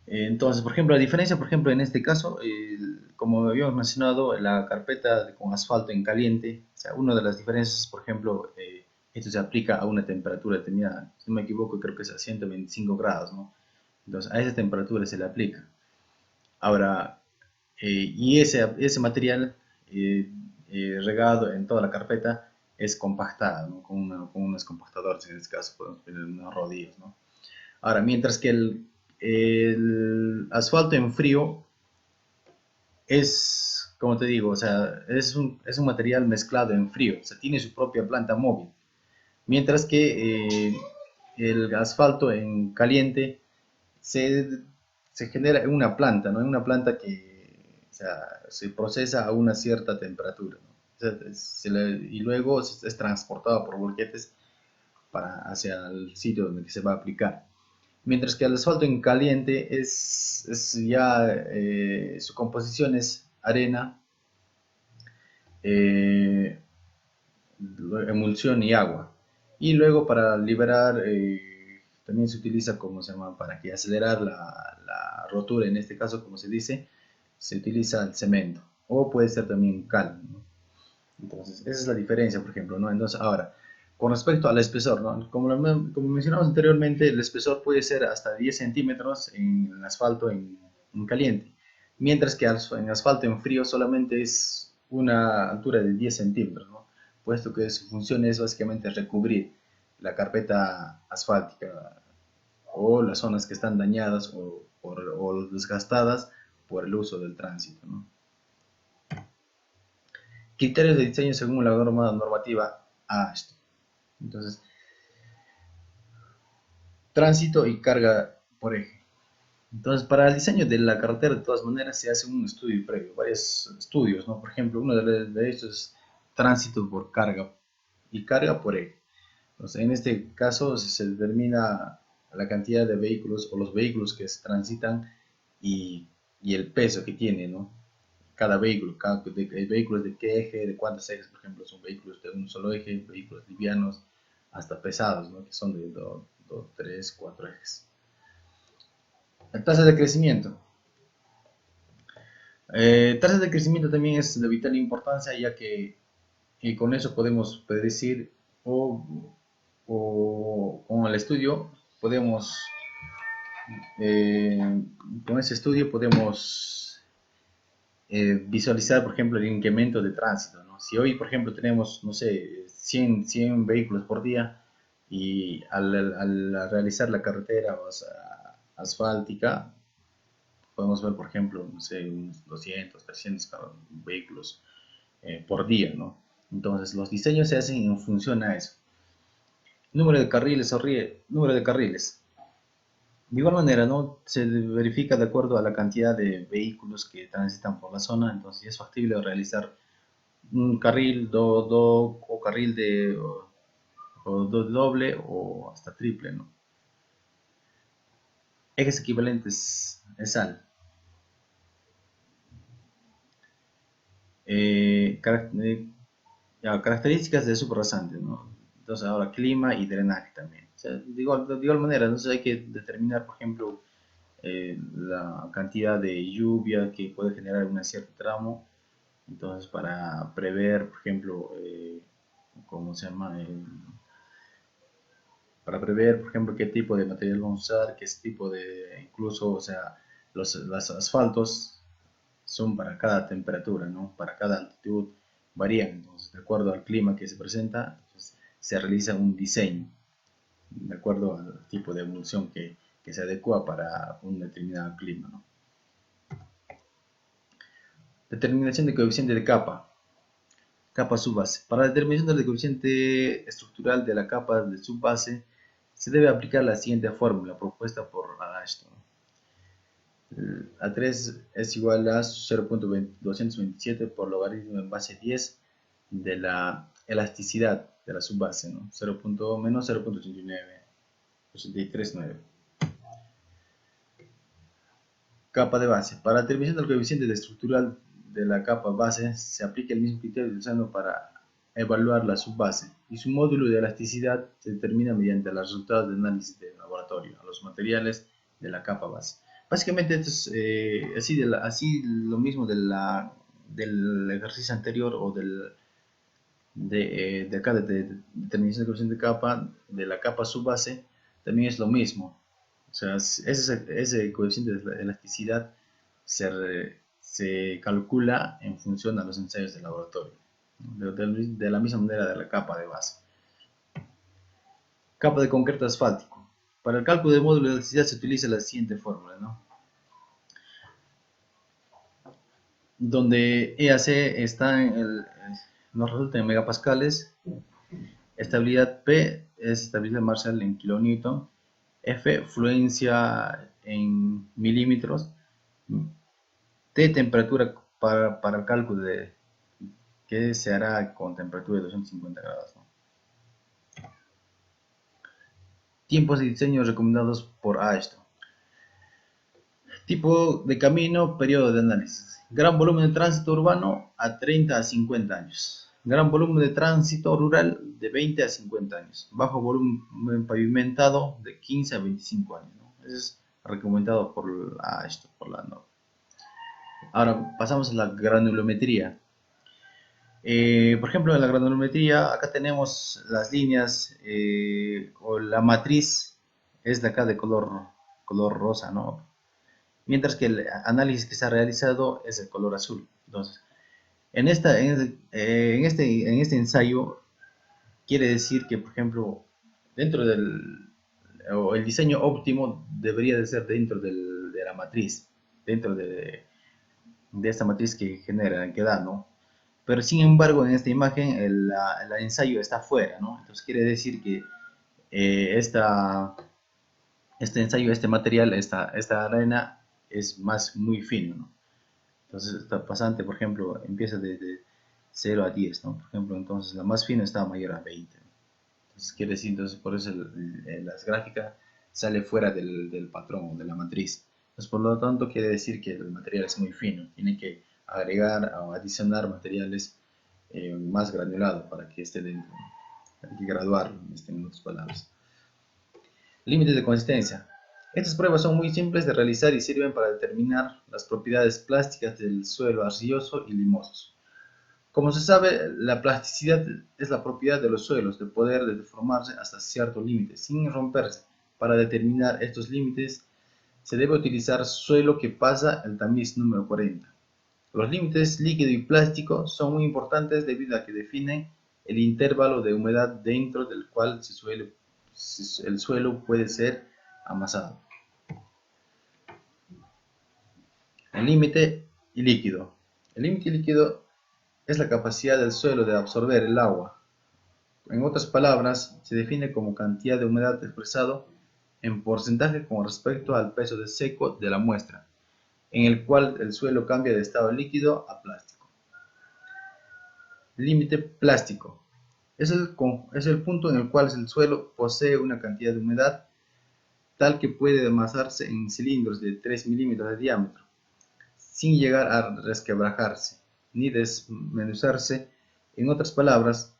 Entonces, por ejemplo, la diferencia, por ejemplo, en este caso, como habíamos mencionado, la carpeta con asfalto en caliente, o sea, una de las diferencias, por ejemplo, esto se aplica a una temperatura determinada, si no me equivoco, creo que es a 125 grados, ¿no? Entonces, a esa temperatura se le aplica. Ahora, y ese material regado en toda la carpeta es compactado, ¿no? Con unos compactadores, en este caso podemos poner unos rodillos, ¿no? Ahora, mientras que el asfalto en frío es, como te digo, o sea, es un material mezclado en frío, o sea, tiene su propia planta móvil. Mientras que el asfalto en caliente se, se genera en una planta, ¿no? En una planta que, o sea, se procesa a una cierta temperatura, ¿no? O sea, y luego es transportado por volquetes hacia el sitio donde se va a aplicar. Mientras que el asfalto en caliente es ya, su composición es arena, eh, emulsión y agua. Y luego para liberar, también se utiliza, como se llama, para que acelerar la rotura, en este caso, como se dice, se utiliza el cemento. O puede ser también cal, ¿no? Entonces, esa es la diferencia, por ejemplo, ¿no? Entonces, ahora, con respecto al espesor, ¿no? Como mencionamos anteriormente, el espesor puede ser hasta 10 centímetros en asfalto en caliente, mientras que en asfalto en frío solamente es una altura de 10 centímetros, ¿no? Puesto que su función es básicamente recubrir la carpeta asfáltica o las zonas que están dañadas o desgastadas por el uso del tránsito, ¿no? Criterios de diseño según la normativa AASHTO. Entonces, tránsito y carga por eje. Entonces, para el diseño de la carretera, de todas maneras, se hace un estudio previo, varios estudios, ¿no? Por ejemplo, uno de estos es tránsito por carga y carga por eje. Entonces, en este caso se determina la cantidad de vehículos o los vehículos que se transitan y, y el peso que tiene, ¿no? Cada vehículo, vehículos de qué eje, de cuántos ejes, por ejemplo, son vehículos de un solo eje, vehículos livianos, hasta pesados, ¿no? Que son de 2, 3, 4 ejes. La tasa de crecimiento. Tasa de crecimiento también es de vital importancia, ya que con eso podemos predecir o con el estudio podemos, eh, con ese estudio podemos visualizar, por ejemplo, el incremento de tránsito, ¿no? Si hoy, por ejemplo, tenemos, no sé, 100 vehículos por día y al realizar la carretera, o sea, asfáltica, podemos ver, por ejemplo, no sé, unos 200, 300 vehículos por día, ¿no? Entonces, los diseños se hacen en función a eso. Número de carriles, número de carriles. De igual manera, ¿no? Se verifica de acuerdo a la cantidad de vehículos que transitan por la zona, entonces es factible realizar un carril o carril o doble o hasta triple, ¿no? Ejes equivalentes es al. Características de subrasante, ¿no? Entonces ahora clima y drenaje también. O sea, de igual manera, entonces hay que determinar, por ejemplo, la cantidad de lluvia que puede generar un cierto tramo. Entonces, para prever, por ejemplo, ¿cómo se llama? Para prever, por ejemplo, qué tipo de material vamos a usar, qué tipo de, incluso, o sea, los asfaltos son para cada temperatura, ¿no? Para cada altitud varían. Entonces, de acuerdo al clima que se presenta, entonces, se realiza un diseño, de acuerdo al tipo de emulsión que se adecua para un determinado clima, ¿no? Determinación de coeficiente de capa. Capa subbase. Para la determinación del coeficiente estructural de la capa de subbase, se debe aplicar la siguiente fórmula propuesta por Ashton. A3 es igual a 0.227 por logaritmo en base 10 de la elasticidad de la subbase, ¿no? 0. Menos 0.89. Capa de base. Para la determinación del coeficiente estructural de la capa base se aplica el mismo criterio utilizando para evaluar la subbase y su módulo de elasticidad se determina mediante los resultados de análisis de laboratorio a los materiales de la capa base. Básicamente esto es así lo mismo del ejercicio anterior o de acá de determinación de coeficiente de capa, de la capa subbase, también es lo mismo. O sea, ese coeficiente de elasticidad se calcula en función a los ensayos de laboratorio, ¿no? De la misma manera de la capa de base. Capa de concreto asfáltico. Para el cálculo del módulo de elasticidad se utiliza la siguiente fórmula, ¿no? Donde EAC nos resulta en megapascales, estabilidad P es estabilidad Marshall en kilonewton, F, fluencia en milímetros, T, temperatura para el cálculo de que se hará con temperatura de 250 grados, ¿no? Tiempos de diseño recomendados por Ashton. Tipo de camino, periodo de análisis. Gran volumen de tránsito urbano a 30 a 50 años. Gran volumen de tránsito rural de 20 a 50 años. Bajo volumen pavimentado de 15 a 25 años, ¿no? Eso es recomendado por la norma. Ahora pasamos a la granulometría. Por ejemplo, en la granulometría, acá tenemos las líneas o la matriz es de acá de color rosa, ¿no? Mientras que el análisis que se ha realizado es el color azul. Entonces, en este ensayo, quiere decir que, por ejemplo, dentro o el diseño óptimo debería de ser dentro de la matriz, dentro de esta matriz que genera, que da, ¿no? Pero sin embargo, en esta imagen el ensayo está fuera, ¿no? Entonces quiere decir que este ensayo, este material, esta arena es muy fino, ¿no? Entonces esta pasante, por ejemplo, empieza de 0 a 10, ¿no? Por ejemplo, entonces la más fina está mayor a 20, ¿no? Entonces quiere decir, entonces por eso las gráficas sale fuera del patrón, de la matriz. Entonces por lo tanto quiere decir que el material es muy fino, tiene que agregar o adicionar materiales más granulados para que esté dentro, ¿no? Hay que graduarlo, en otras palabras. Límites de consistencia. Estas pruebas son muy simples de realizar y sirven para determinar las propiedades plásticas del suelo arcilloso y limosos. Como se sabe, la plasticidad es la propiedad de los suelos de poder deformarse hasta cierto límite sin romperse. Para determinar estos límites se debe utilizar suelo que pasa el tamiz número 40. Los límites líquido y plástico son muy importantes debido a que definen el intervalo de humedad dentro del cual el suelo puede ser amasado. El límite y líquido. El límite líquido es la capacidad del suelo de absorber el agua. En otras palabras, se define como cantidad de humedad expresado en porcentaje con respecto al peso de seco de la muestra, en el cual el suelo cambia de estado líquido a plástico. Límite plástico. Es el punto en el cual el suelo posee una cantidad de humedad tal que puede amasarse en cilindros de 3 milímetros de diámetro, sin llegar a resquebrajarse ni desmenuzarse. En otras palabras,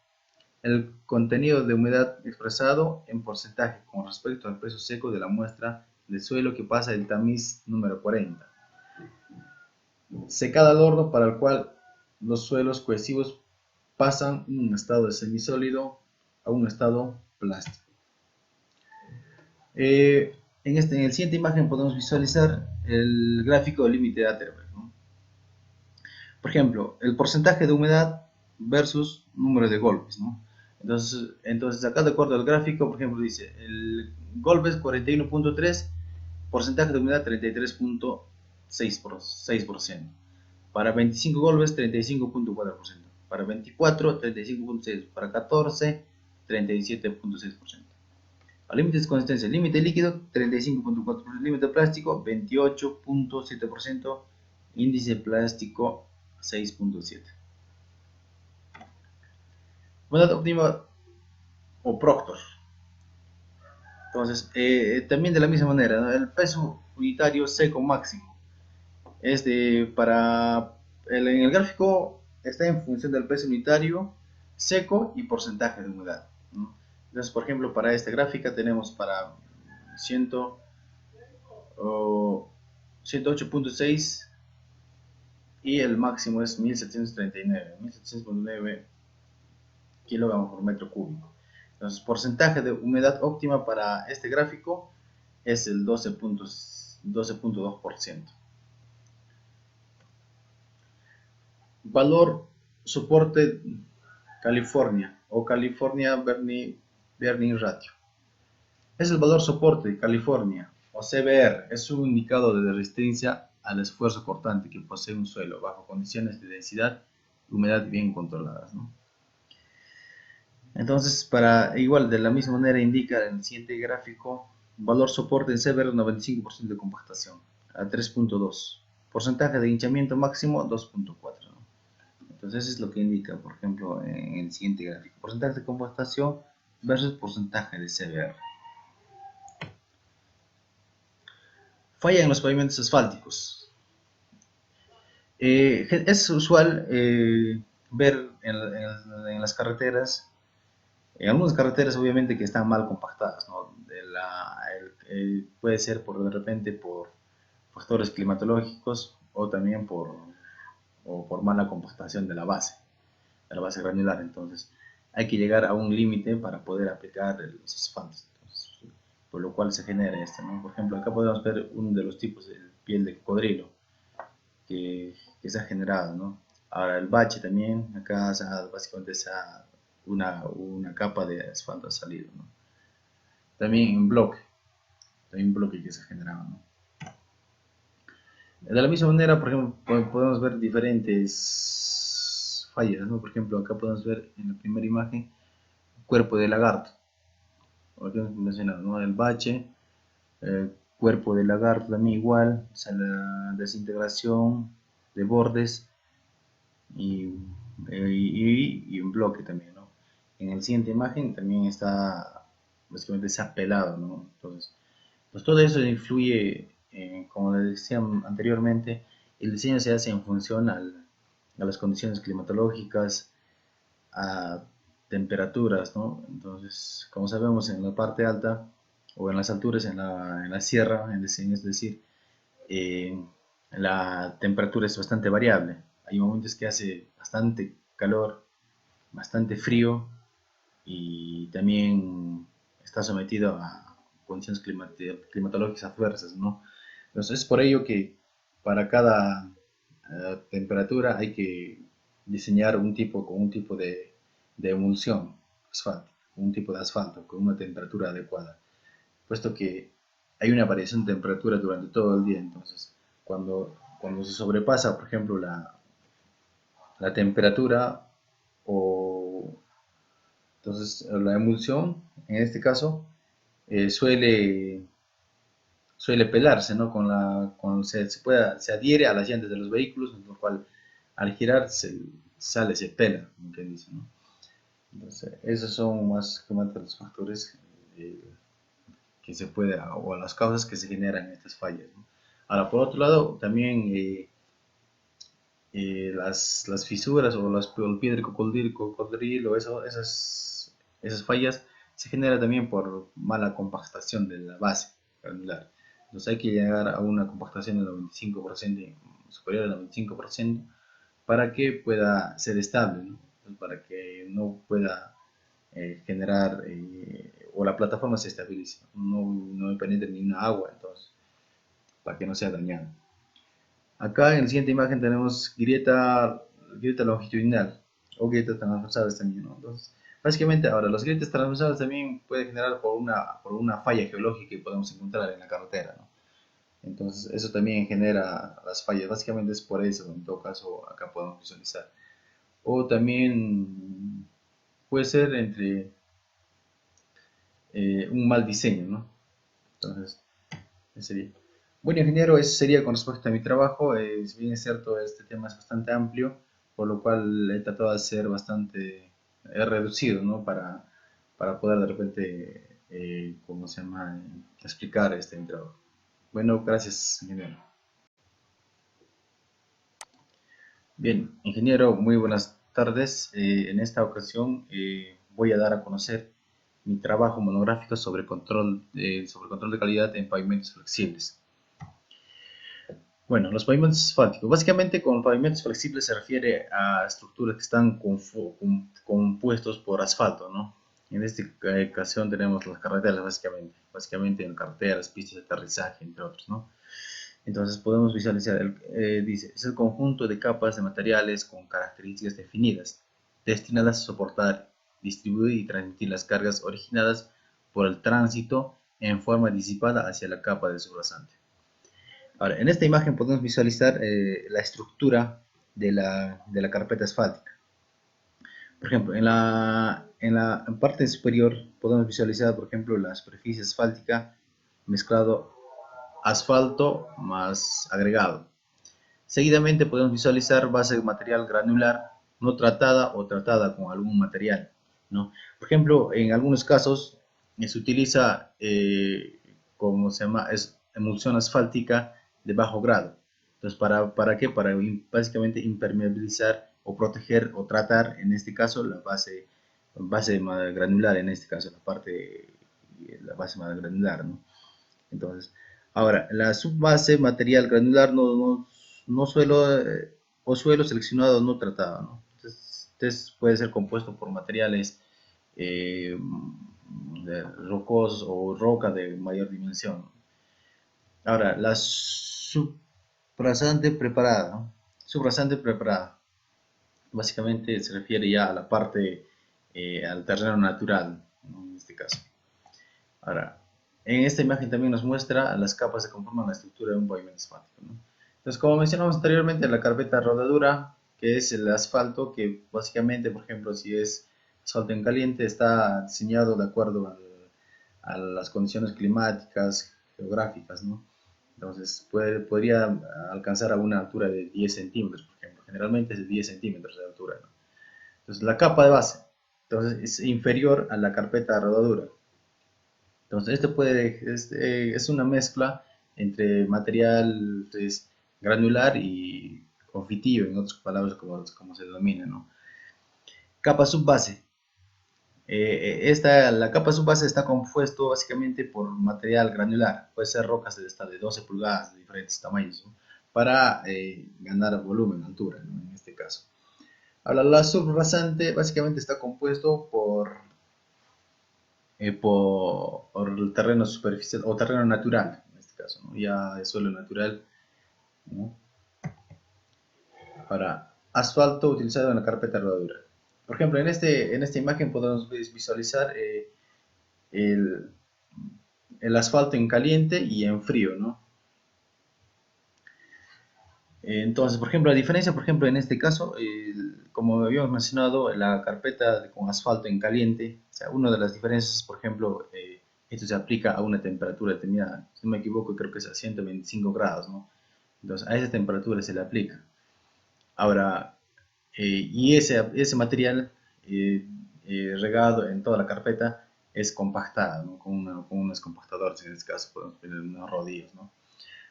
el contenido de humedad expresado en porcentaje con respecto al peso seco de la muestra de suelo que pasa el tamiz número 40. Secada al horno, para el cual los suelos cohesivos pasan de un estado de semisólido a un estado plástico. En la siguiente imagen podemos visualizar el gráfico del límite de Atterberg, ¿no? Por ejemplo, el porcentaje de humedad versus número de golpes, ¿no? Entonces acá de acuerdo al gráfico, por ejemplo, dice el golpes 41.3, porcentaje de humedad 33.6%. Para 25 golpes 35.4%. Para 24 35.6%. Para 14 37.6%. A límites de consistencia, límite líquido 35.4%, límite plástico 28.7%, índice plástico 6.7%. Humedad óptima o Proctor. Entonces, también de la misma manera, ¿no? El peso unitario seco máximo es en el gráfico está en función del peso unitario seco y porcentaje de humedad, ¿no? Entonces, por ejemplo, para esta gráfica tenemos para 108.6 y el máximo es 1739 kilogramos por metro cúbico. Entonces, porcentaje de humedad óptima para este gráfico es el 12.2%. Valor soporte California o California Burning Ratio. Es el valor soporte de California o CBR, es un indicador de resistencia al esfuerzo cortante que posee un suelo bajo condiciones de densidad y humedad bien controladas, ¿no? Entonces, para igual, de la misma manera indica en el siguiente gráfico, valor soporte en severo 95% de compactación a 3.2, porcentaje de hinchamiento máximo 2.4, ¿no? Entonces, eso es lo que indica, por ejemplo, en el siguiente gráfico, porcentaje de compactación versus porcentaje de CBR. Falla en los pavimentos asfálticos. Es usual ver en las carreteras, en algunas carreteras obviamente que están mal compactadas, ¿no? Puede ser de repente por factores climatológicos o también por mala compactación de la base granular. Entonces hay que llegar a un límite para poder aplicar los asfaltos. Entonces, por lo cual se genera esto, ¿no? Por ejemplo, acá podemos ver uno de los tipos de piel de cocodrilo que se ha generado, ¿no? Ahora el bache también, acá básicamente una capa de asfalto ha salido, ¿no? También en bloque que se ha generado, ¿no? De la misma manera, por ejemplo, podemos ver diferentes fallas, ¿no? Por ejemplo, acá podemos ver en la primera imagen cuerpo de lagarto, como que hemos mencionado, ¿no? El bache, cuerpo de lagarto también igual, o sea, la desintegración de bordes y, y un bloque también, ¿no? En la siguiente imagen también está, básicamente se ha pelado, ¿no? Entonces, pues todo eso influye, como les decía anteriormente, el diseño se hace en función a las condiciones climatológicas, a temperaturas, ¿no? Entonces, como sabemos, en la parte alta o en las alturas, en la sierra, es decir, eh, la temperatura es bastante variable. Hay momentos que hace bastante calor, bastante frío y también está sometido a condiciones climatológicas adversas, ¿no? Entonces es por ello que para cada temperatura hay que diseñar un tipo de emulsión asfáltica, un tipo de asfalto con una temperatura adecuada, puesto que hay una variación de temperatura durante todo el día. Entonces cuando se sobrepasa, por ejemplo, la temperatura o entonces la emulsión, en este caso, eh, suele, suele pelarse, ¿no? Se adhiere a las llantas de los vehículos, lo cual al girar se pela, como quien dice, ¿no? Entonces, esos son más que más los factores eh, que se puede, o las causas que se generan en estas fallas, ¿no? Ahora, por otro lado, también las fisuras o el pie del cocodrilo, esas fallas se generan también por mala compactación de la base granular. Entonces hay que llegar a una compactación del 95%, superior al 95%, para que pueda ser estable, ¿no? Para que no pueda generar o la plataforma se estabilice, no penetre ni una agua, entonces, para que no sea dañado. Acá en la siguiente imagen tenemos grieta longitudinal o grietas transversales también, ¿no? Entonces, básicamente ahora las grietas transversales también pueden generar por una falla geológica que podemos encontrar en la carretera, ¿no? Entonces, eso también genera las fallas. Básicamente es por eso, en todo caso, acá podemos visualizar. O también puede ser entre un mal diseño, ¿no? Entonces, ese sería. Bueno, ingeniero, eso sería con respecto a mi trabajo. Si bien es cierto, este tema es bastante amplio, por lo cual he tratado de ser bastante reducido, ¿no? Para poder de repente, ¿cómo se llama?, explicar mi trabajo. Bueno, gracias, ingeniero. Bien, ingeniero, muy buenas tardes. En esta ocasión voy a dar a conocer mi trabajo monográfico sobre control de calidad en pavimentos flexibles. Bueno, los pavimentos asfálticos. Básicamente, con pavimentos flexibles se refiere a estructuras que están compuestos por asfalto, ¿no? En esta ocasión tenemos las carreteras, básicamente en carreteras, pistas de aterrizaje, entre otros, ¿no? Entonces podemos visualizar, dice, es el conjunto de capas de materiales con características definidas, destinadas a soportar, distribuir y transmitir las cargas originadas por el tránsito en forma disipada hacia la capa del subrasante. Ahora, en esta imagen podemos visualizar la estructura de la carpeta asfáltica. Por ejemplo, en parte superior podemos visualizar, por ejemplo, la superficie asfáltica mezclado asfalto más agregado. Seguidamente podemos visualizar base de material granular no tratada o tratada con algún material, ¿no? Por ejemplo, en algunos casos se utiliza, como se llama, es emulsión asfáltica de bajo grado. Entonces, ¿para qué? Para básicamente impermeabilizar o proteger o tratar, en este caso, base granular, en este caso, la base granular, ¿no? Entonces, ahora, la subbase material granular no suelo, o suelo seleccionado no tratado, ¿no? Entonces, este puede ser compuesto por materiales eh, rocosos o roca de mayor dimensión. Ahora, la subrasante preparada, ¿no? Subrasante preparada, básicamente se refiere ya a la parte, al terreno natural, ¿no? En este caso. Ahora, en esta imagen también nos muestra las capas que conforman la estructura de un pavimento asfáltico, ¿no? Entonces, como mencionamos anteriormente, la carpeta rodadura, que es el asfalto, que básicamente, por ejemplo, si es asfalto en caliente, está diseñado de acuerdo a las condiciones climáticas, geográficas, ¿no? Entonces, podría alcanzar a una altura de 10 centímetros, por ejemplo. Generalmente es de 10 centímetros de altura, ¿no? Entonces, la capa de base, entonces, es inferior a la carpeta de rodadura. Entonces, es una mezcla entre material, pues, granular y confitivo, en otras palabras, como se denomina, ¿no? Capa subbase. La capa subbase está compuesto básicamente por material granular. Puede ser rocas de hasta de 12 pulgadas, de diferentes tamaños, ¿no? Para ganar volumen, altura, ¿no? En este caso. Ahora, la subrasante básicamente está compuesto por el terreno superficial o terreno natural, en este caso, ¿no? Ya de suelo natural, ¿no? Para asfalto utilizado en la carpeta de rodadura. Por ejemplo, en esta imagen podemos visualizar el, el asfalto en caliente y en frío, ¿no? Entonces, por ejemplo, la diferencia, por ejemplo, en este caso, como habíamos mencionado, la carpeta con asfalto en caliente, o sea, una de las diferencias, por ejemplo, esto se aplica a una temperatura determinada, si no me equivoco, creo que es a 125 grados, ¿no? Entonces, a esa temperatura se le aplica. Ahora, ese material regado en toda la carpeta es compactado, ¿no? Con unos compactadores, en este caso, podemos poner unos rodillos, ¿no?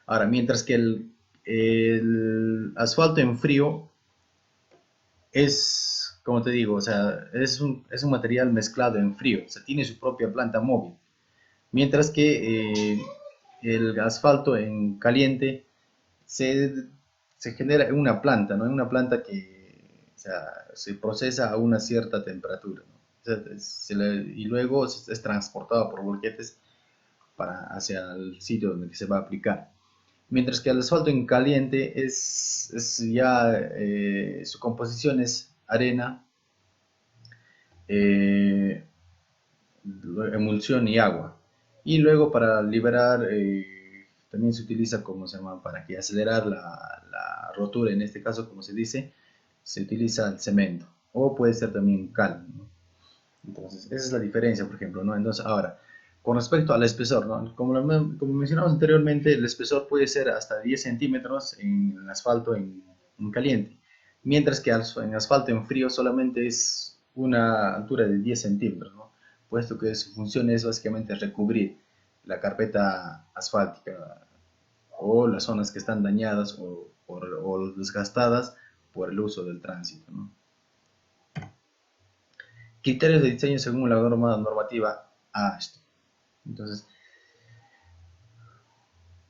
Ahora, mientras que el asfalto en frío es, como te digo, o sea, es un material mezclado en frío, o sea, tiene su propia planta móvil. Mientras que el asfalto en caliente se, se genera en una planta, ¿no? En una planta que, o sea, se procesa a una cierta temperatura, ¿no? O sea, y luego es transportado por volquetes hacia el sitio donde se va a aplicar. Mientras que el asfalto en caliente es ya, su composición es arena, eh, emulsión y agua. Y luego para liberar, también se utiliza, como se llama, para que acelerar la rotura, en este caso, como se dice, se utiliza el cemento. O puede ser también cal, ¿no? Entonces, esa es la diferencia, por ejemplo, ¿no? Entonces, ahora, con respecto al espesor, ¿no? Como mencionamos anteriormente, el espesor puede ser hasta 10 centímetros en asfalto en caliente, mientras que en asfalto en frío solamente es una altura de 10 centímetros, ¿no? Puesto que su función es básicamente recubrir la carpeta asfáltica o las zonas que están dañadas o desgastadas por el uso del tránsito, ¿no? Criterios de diseño según la normativa AASHTO. Entonces,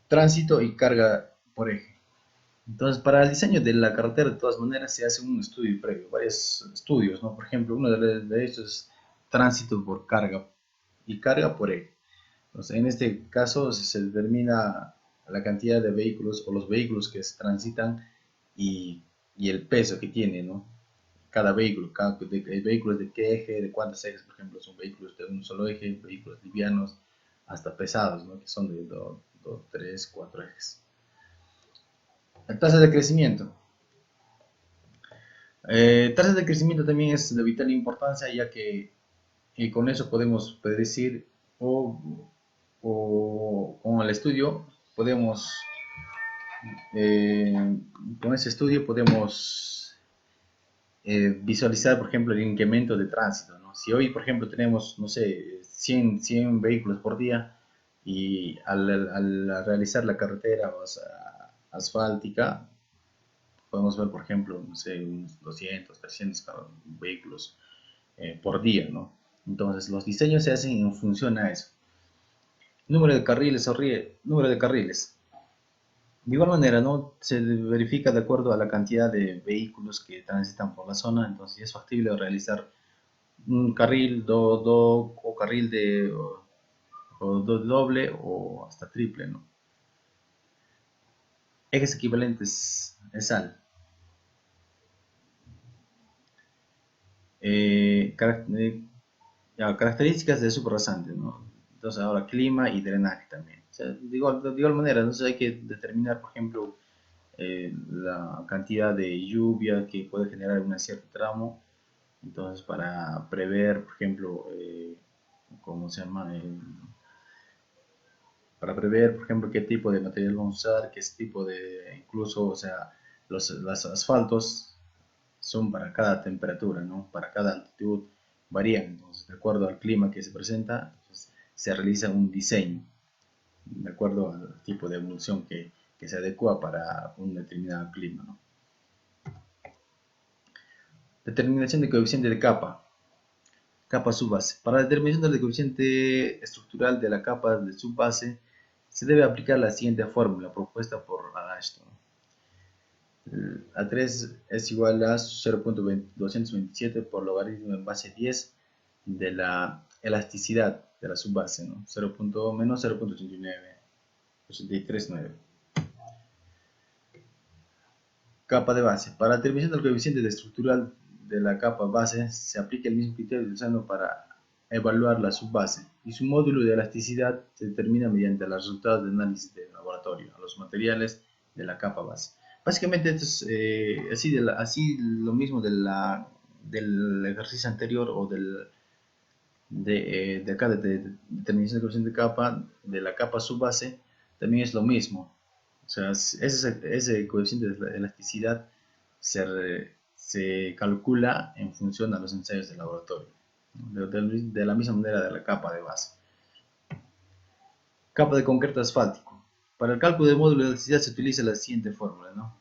tránsito y carga por eje. Entonces, para el diseño de la carretera, de todas maneras, se hace un estudio previo, varios estudios, ¿no? Por ejemplo, uno de estos es tránsito por carga y carga por eje. Entonces, en este caso, se determina la cantidad de vehículos o los vehículos que se transitan y el peso que tiene, ¿no? Cada vehículo, vehículos de qué eje, de cuántos ejes, por ejemplo, son vehículos de un solo eje, vehículos livianos, hasta pesados, ¿no? Que son de 2, 3, 4 ejes. La tasa de crecimiento. Tasas de crecimiento también es de vital importancia, ya que con eso podemos predecir o con el estudio podemos, eh, con ese estudio podemos visualizar, por ejemplo, el incremento de tránsito, ¿no? Si hoy, por ejemplo, tenemos, no sé, 100 vehículos por día y al realizar la carretera, o sea, asfáltica, podemos ver, por ejemplo, no sé, unos 200, 300 vehículos por día, ¿no? Entonces, los diseños se hacen en función a eso. Número de carriles, número de carriles. De igual manera, ¿no? Se verifica de acuerdo a la cantidad de vehículos que transitan por la zona, entonces es factible realizar un carril o carril o doble o hasta triple, ¿no? Ejes equivalentes es al. Características de subrasante, ¿no? Entonces ahora clima y drenaje también. O sea, de igual manera, entonces hay que determinar, por ejemplo, la cantidad de lluvia que puede generar un cierto tramo. Entonces, para prever, por ejemplo, ¿cómo se llama? Para prever, por ejemplo, qué tipo de material vamos a usar, qué tipo de, incluso, o sea, los asfaltos son para cada temperatura, ¿no? Para cada altitud varían. Entonces, de acuerdo al clima que se presenta, entonces, se realiza un diseño, de acuerdo al tipo de emulsión que se adecua para un determinado clima, ¿no? Determinación de coeficiente de capa. Capa subbase. Para la determinación del coeficiente estructural de la capa de subbase, se debe aplicar la siguiente fórmula propuesta por Ashton. A3 es igual a 0.227 por logaritmo en base 10 de la elasticidad de la subbase, ¿no? 0. Menos 0.839. Capa de base. Para la determinación del coeficiente estructural de la capa base, se aplica el mismo criterio utilizando para evaluar la subbase, y su módulo de elasticidad se determina mediante los resultados de análisis de laboratorio a los materiales de la capa base. Básicamente esto es así lo mismo del ejercicio anterior o de acá de determinación de coeficiente de capa, de la capa subbase, también es lo mismo. O sea, ese coeficiente de elasticidad se calcula en función a los ensayos de laboratorio, ¿no? De la misma manera de la capa de base. Capa de concreto asfáltico. Para el cálculo del módulo de elasticidad se utiliza la siguiente fórmula, ¿no?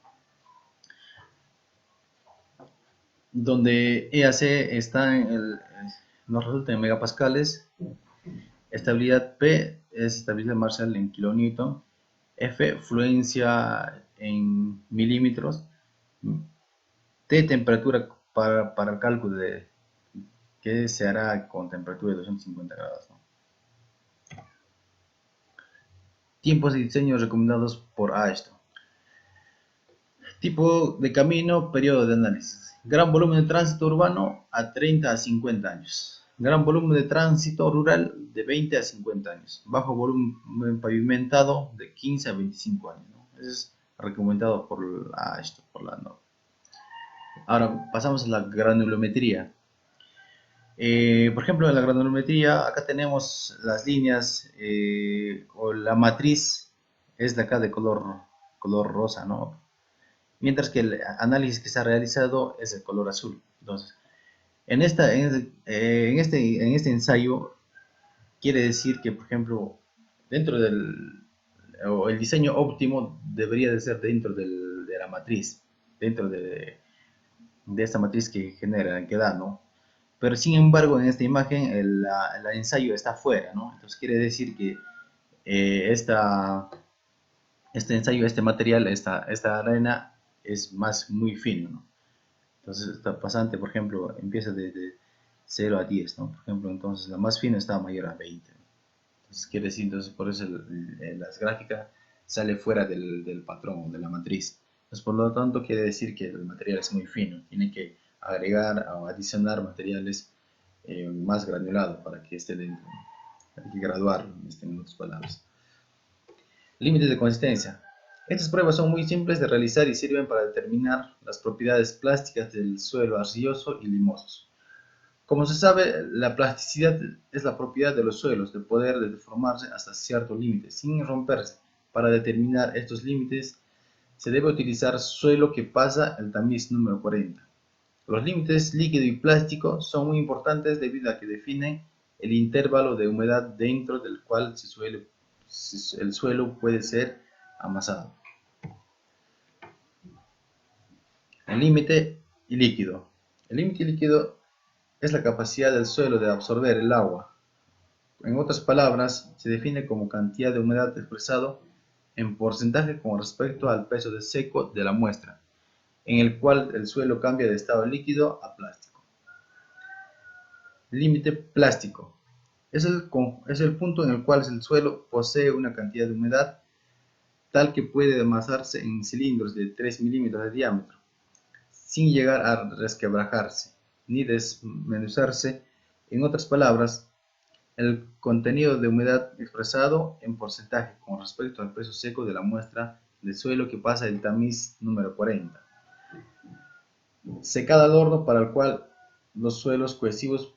Donde EAC está nos resulta en megapascales, estabilidad P es estabilidad Marshall en kilonewton, F fluencia en milímetros, T temperatura para el cálculo de que se hará con temperatura de 250 grados, ¿no? Tiempos de diseño recomendados por Ashton. Tipo de camino, periodo de análisis. Gran volumen de tránsito urbano a 30 a 50 años. Gran volumen de tránsito rural de 20 a 50 años. Bajo volumen pavimentado de 15 a 25 años, ¿no? Eso es recomendado por la norma. Ahora pasamos a la granulometría. Por ejemplo, en la granulometría, acá tenemos las líneas o la matriz es de acá de color rosa, ¿no? Mientras que el análisis que se ha realizado es de color azul. Entonces, en este ensayo, quiere decir que, por ejemplo, dentro o el diseño óptimo debería de ser dentro de la matriz, dentro de esta matriz que genera, que da, ¿no? Pero sin embargo, en esta imagen el ensayo está afuera, ¿no? Entonces quiere decir que este ensayo, este material, esta arena es muy fino, ¿no? Entonces esta pasante, por ejemplo, empieza de 0 a 10, ¿no? Por ejemplo, entonces la más fina está mayor a 20, ¿no? Entonces quiere decir, entonces por eso las gráficas sale fuera del patrón, de la matriz. Entonces por lo tanto quiere decir que el material es muy fino, tiene que agregar o adicionar materiales más granulados para que esté dentro, ¿no? Hay que graduarlo, en otras palabras. Límites de consistencia. Estas pruebas son muy simples de realizar y sirven para determinar las propiedades plásticas del suelo arcilloso y limosos. Como se sabe, la plasticidad es la propiedad de los suelos de poder deformarse hasta cierto límite, sin romperse. Para determinar estos límites, se debe utilizar suelo que pasa el tamiz número 40. Los límites líquido y plástico son muy importantes debido a que definen el intervalo de humedad dentro del cual el suelo puede ser amasado. El límite líquido. El límite líquido es la capacidad del suelo de absorber el agua. En otras palabras, se define como cantidad de humedad expresado en porcentaje con respecto al peso de seco de la muestra, en el cual el suelo cambia de estado líquido a plástico. Límite plástico. Es el punto en el cual el suelo posee una cantidad de humedad tal que puede amasarse en cilindros de 3 milímetros de diámetro, sin llegar a resquebrajarse ni desmenuzarse. En otras palabras, el contenido de humedad expresado en porcentaje con respecto al peso seco de la muestra de suelo que pasa el tamiz número 40. Secada al horno, para el cual los suelos cohesivos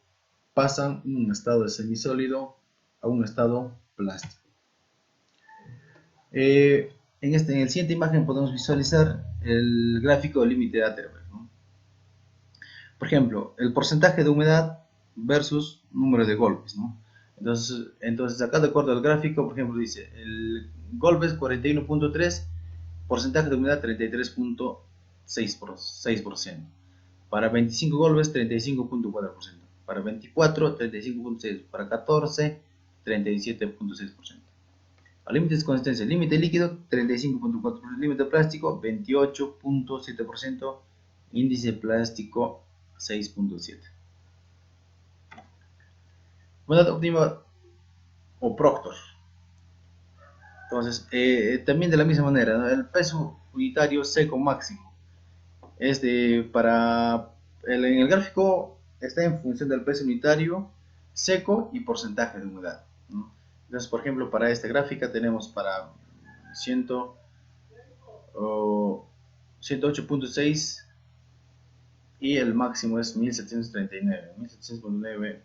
pasan de un estado de semisólido a un estado plástico. En la siguiente imagen podemos visualizar el gráfico de límite de Atterberg, ¿no? Por ejemplo, el porcentaje de humedad versus número de golpes, ¿no? Entonces acá de acuerdo al gráfico, por ejemplo, dice el golpes 41.3, porcentaje de humedad 33.6%. Para 25 golpes 35.4%. Para 24 35.6%. Para 14 37.6%. A límites de consistencia, límite líquido 35.4%, límite plástico 28.7%, índice plástico 6.7%. Humedad óptima o Proctor. Entonces, también de la misma manera, ¿no? El peso unitario seco máximo es en el gráfico está en función del peso unitario seco y porcentaje de humedad, ¿no? Entonces, por ejemplo, para esta gráfica tenemos para 108.6 y el máximo es 1739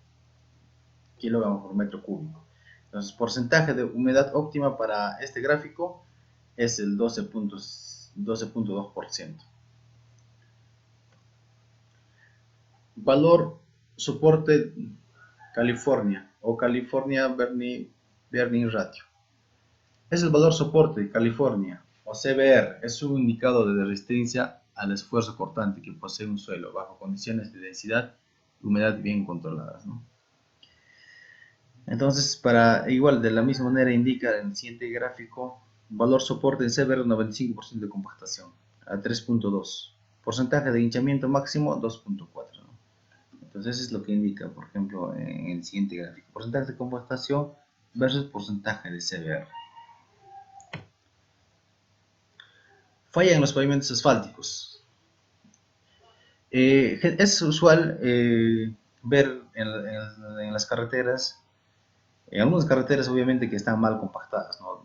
kilogramos por metro cúbico. Entonces, porcentaje de humedad óptima para este gráfico es el 12.2%. Valor soporte California o California Burning Ratio. Es el valor soporte de California o CBR. Es un indicador de resistencia al esfuerzo cortante que posee un suelo bajo condiciones de densidad y humedad bien controladas, ¿no? Entonces, igual de la misma manera indica en el siguiente gráfico, valor soporte en CBR 95% de compactación a 3.2, porcentaje de hinchamiento máximo 2.4, ¿no? Entonces, eso es lo que indica, por ejemplo, en el siguiente gráfico, porcentaje de compactación versus porcentaje de CBR. Falla en los pavimentos asfálticos. Es usual ver en las carreteras, en algunas carreteras obviamente que están mal compactadas, ¿no?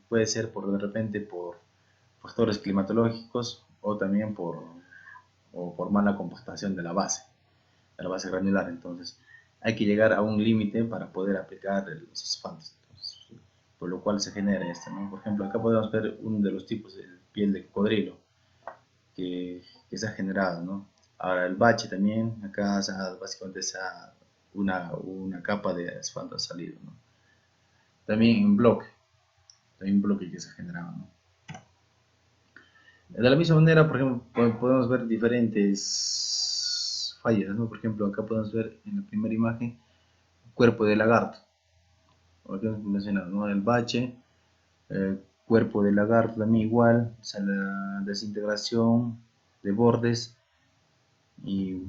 Puede ser de repente por factores climatológicos o también por mala compactación de la base granular. Entonces hay que llegar a un límite para poder aplicar los asfaltos. Entonces, por lo cual se genera esto, ¿no? Por ejemplo, acá podemos ver uno de los tipos de piel de cocodrilo que se ha generado, ¿no? Ahora el bache también, acá básicamente una capa de asfalto ha salido, ¿no? También en bloque, también un bloque que se ha generado, ¿no? De la misma manera, por ejemplo, podemos ver diferentes fallas, ¿no? Por ejemplo, acá podemos ver en la primera imagen cuerpo de lagarto, como que hemos mencionado, ¿no? El bache, cuerpo de lagarto también igual, o sea, la desintegración de bordes y,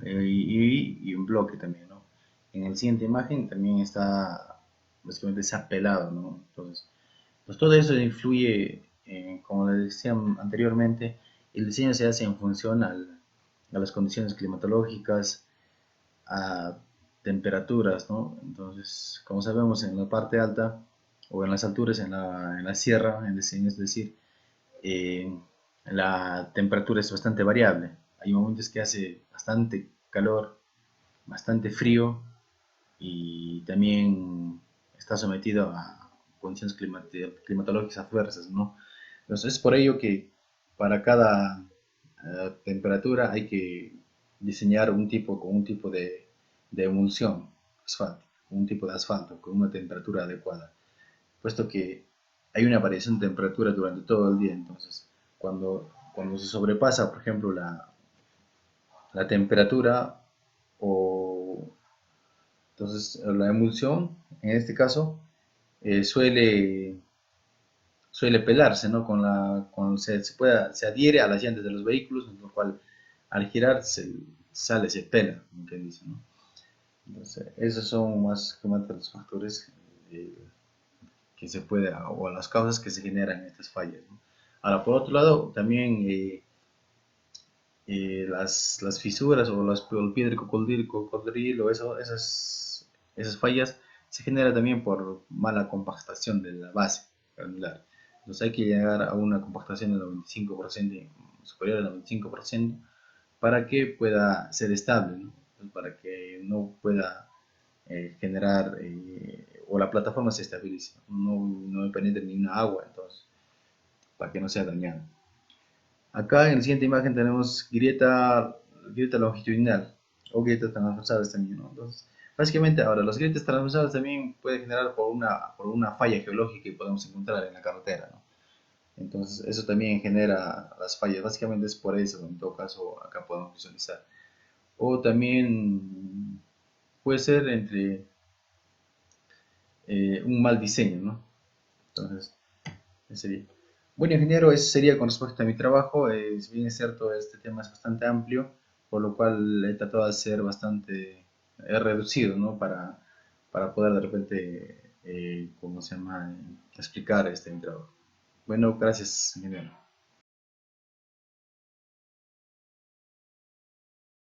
y un bloque también, ¿no? En la siguiente imagen también está, básicamente se ha pelado, ¿no? Entonces, pues todo eso influye, como les decía anteriormente, el diseño se hace en función a las condiciones climatológicas, a temperaturas, ¿no? Entonces, como sabemos, en la parte alta o en las alturas, en la sierra, es decir, eh, la temperatura es bastante variable. Hay momentos que hace bastante calor, bastante frío y también está sometido a condiciones climatológicas adversas, ¿no? Entonces es por ello que para cada temperatura hay que diseñar un tipo de emulsión asfáltica, un tipo de asfalto con una temperatura adecuada, puesto que hay una variación de temperatura durante todo el día. Entonces cuando se sobrepasa, por ejemplo, la temperatura o entonces la emulsión, en este caso, eh, suele, suele pelarse, ¿no? Se adhiere a las llantas de los vehículos, en lo cual al girar se pela, como quien dice, ¿no? Entonces, esos son más que más los factores eh, que se puede, o las causas que se generan estas fallas, ¿no? Ahora, por otro lado, también las fisuras o el pie del cocodrilo, esas fallas se generan también por mala compactación de la base granular. Entonces hay que llegar a una compactación del 95%, superior al 95%, para que pueda ser estable, ¿no? Para que no pueda generar o la plataforma se estabilice, no penetre ni una agua, entonces, para que no sea dañado. Acá en la siguiente imagen tenemos grieta longitudinal o grietas transversales también, ¿no? Entonces, básicamente ahora, las grietas transversales también pueden generar por una falla geológica que podemos encontrar en la carretera, ¿no? Entonces, eso también genera las fallas. Básicamente es por eso, en todo caso, acá podemos visualizar. O también puede ser entre un mal diseño, ¿no? Entonces, ese sería. Bueno, ingeniero, eso sería con respecto a mi trabajo. Si bien es cierto, este tema es bastante amplio, por lo cual he tratado de ser bastante reducido, ¿no? Para poder de repente, ¿cómo se llama? Explicar mi trabajo. Bueno, gracias, ingeniero.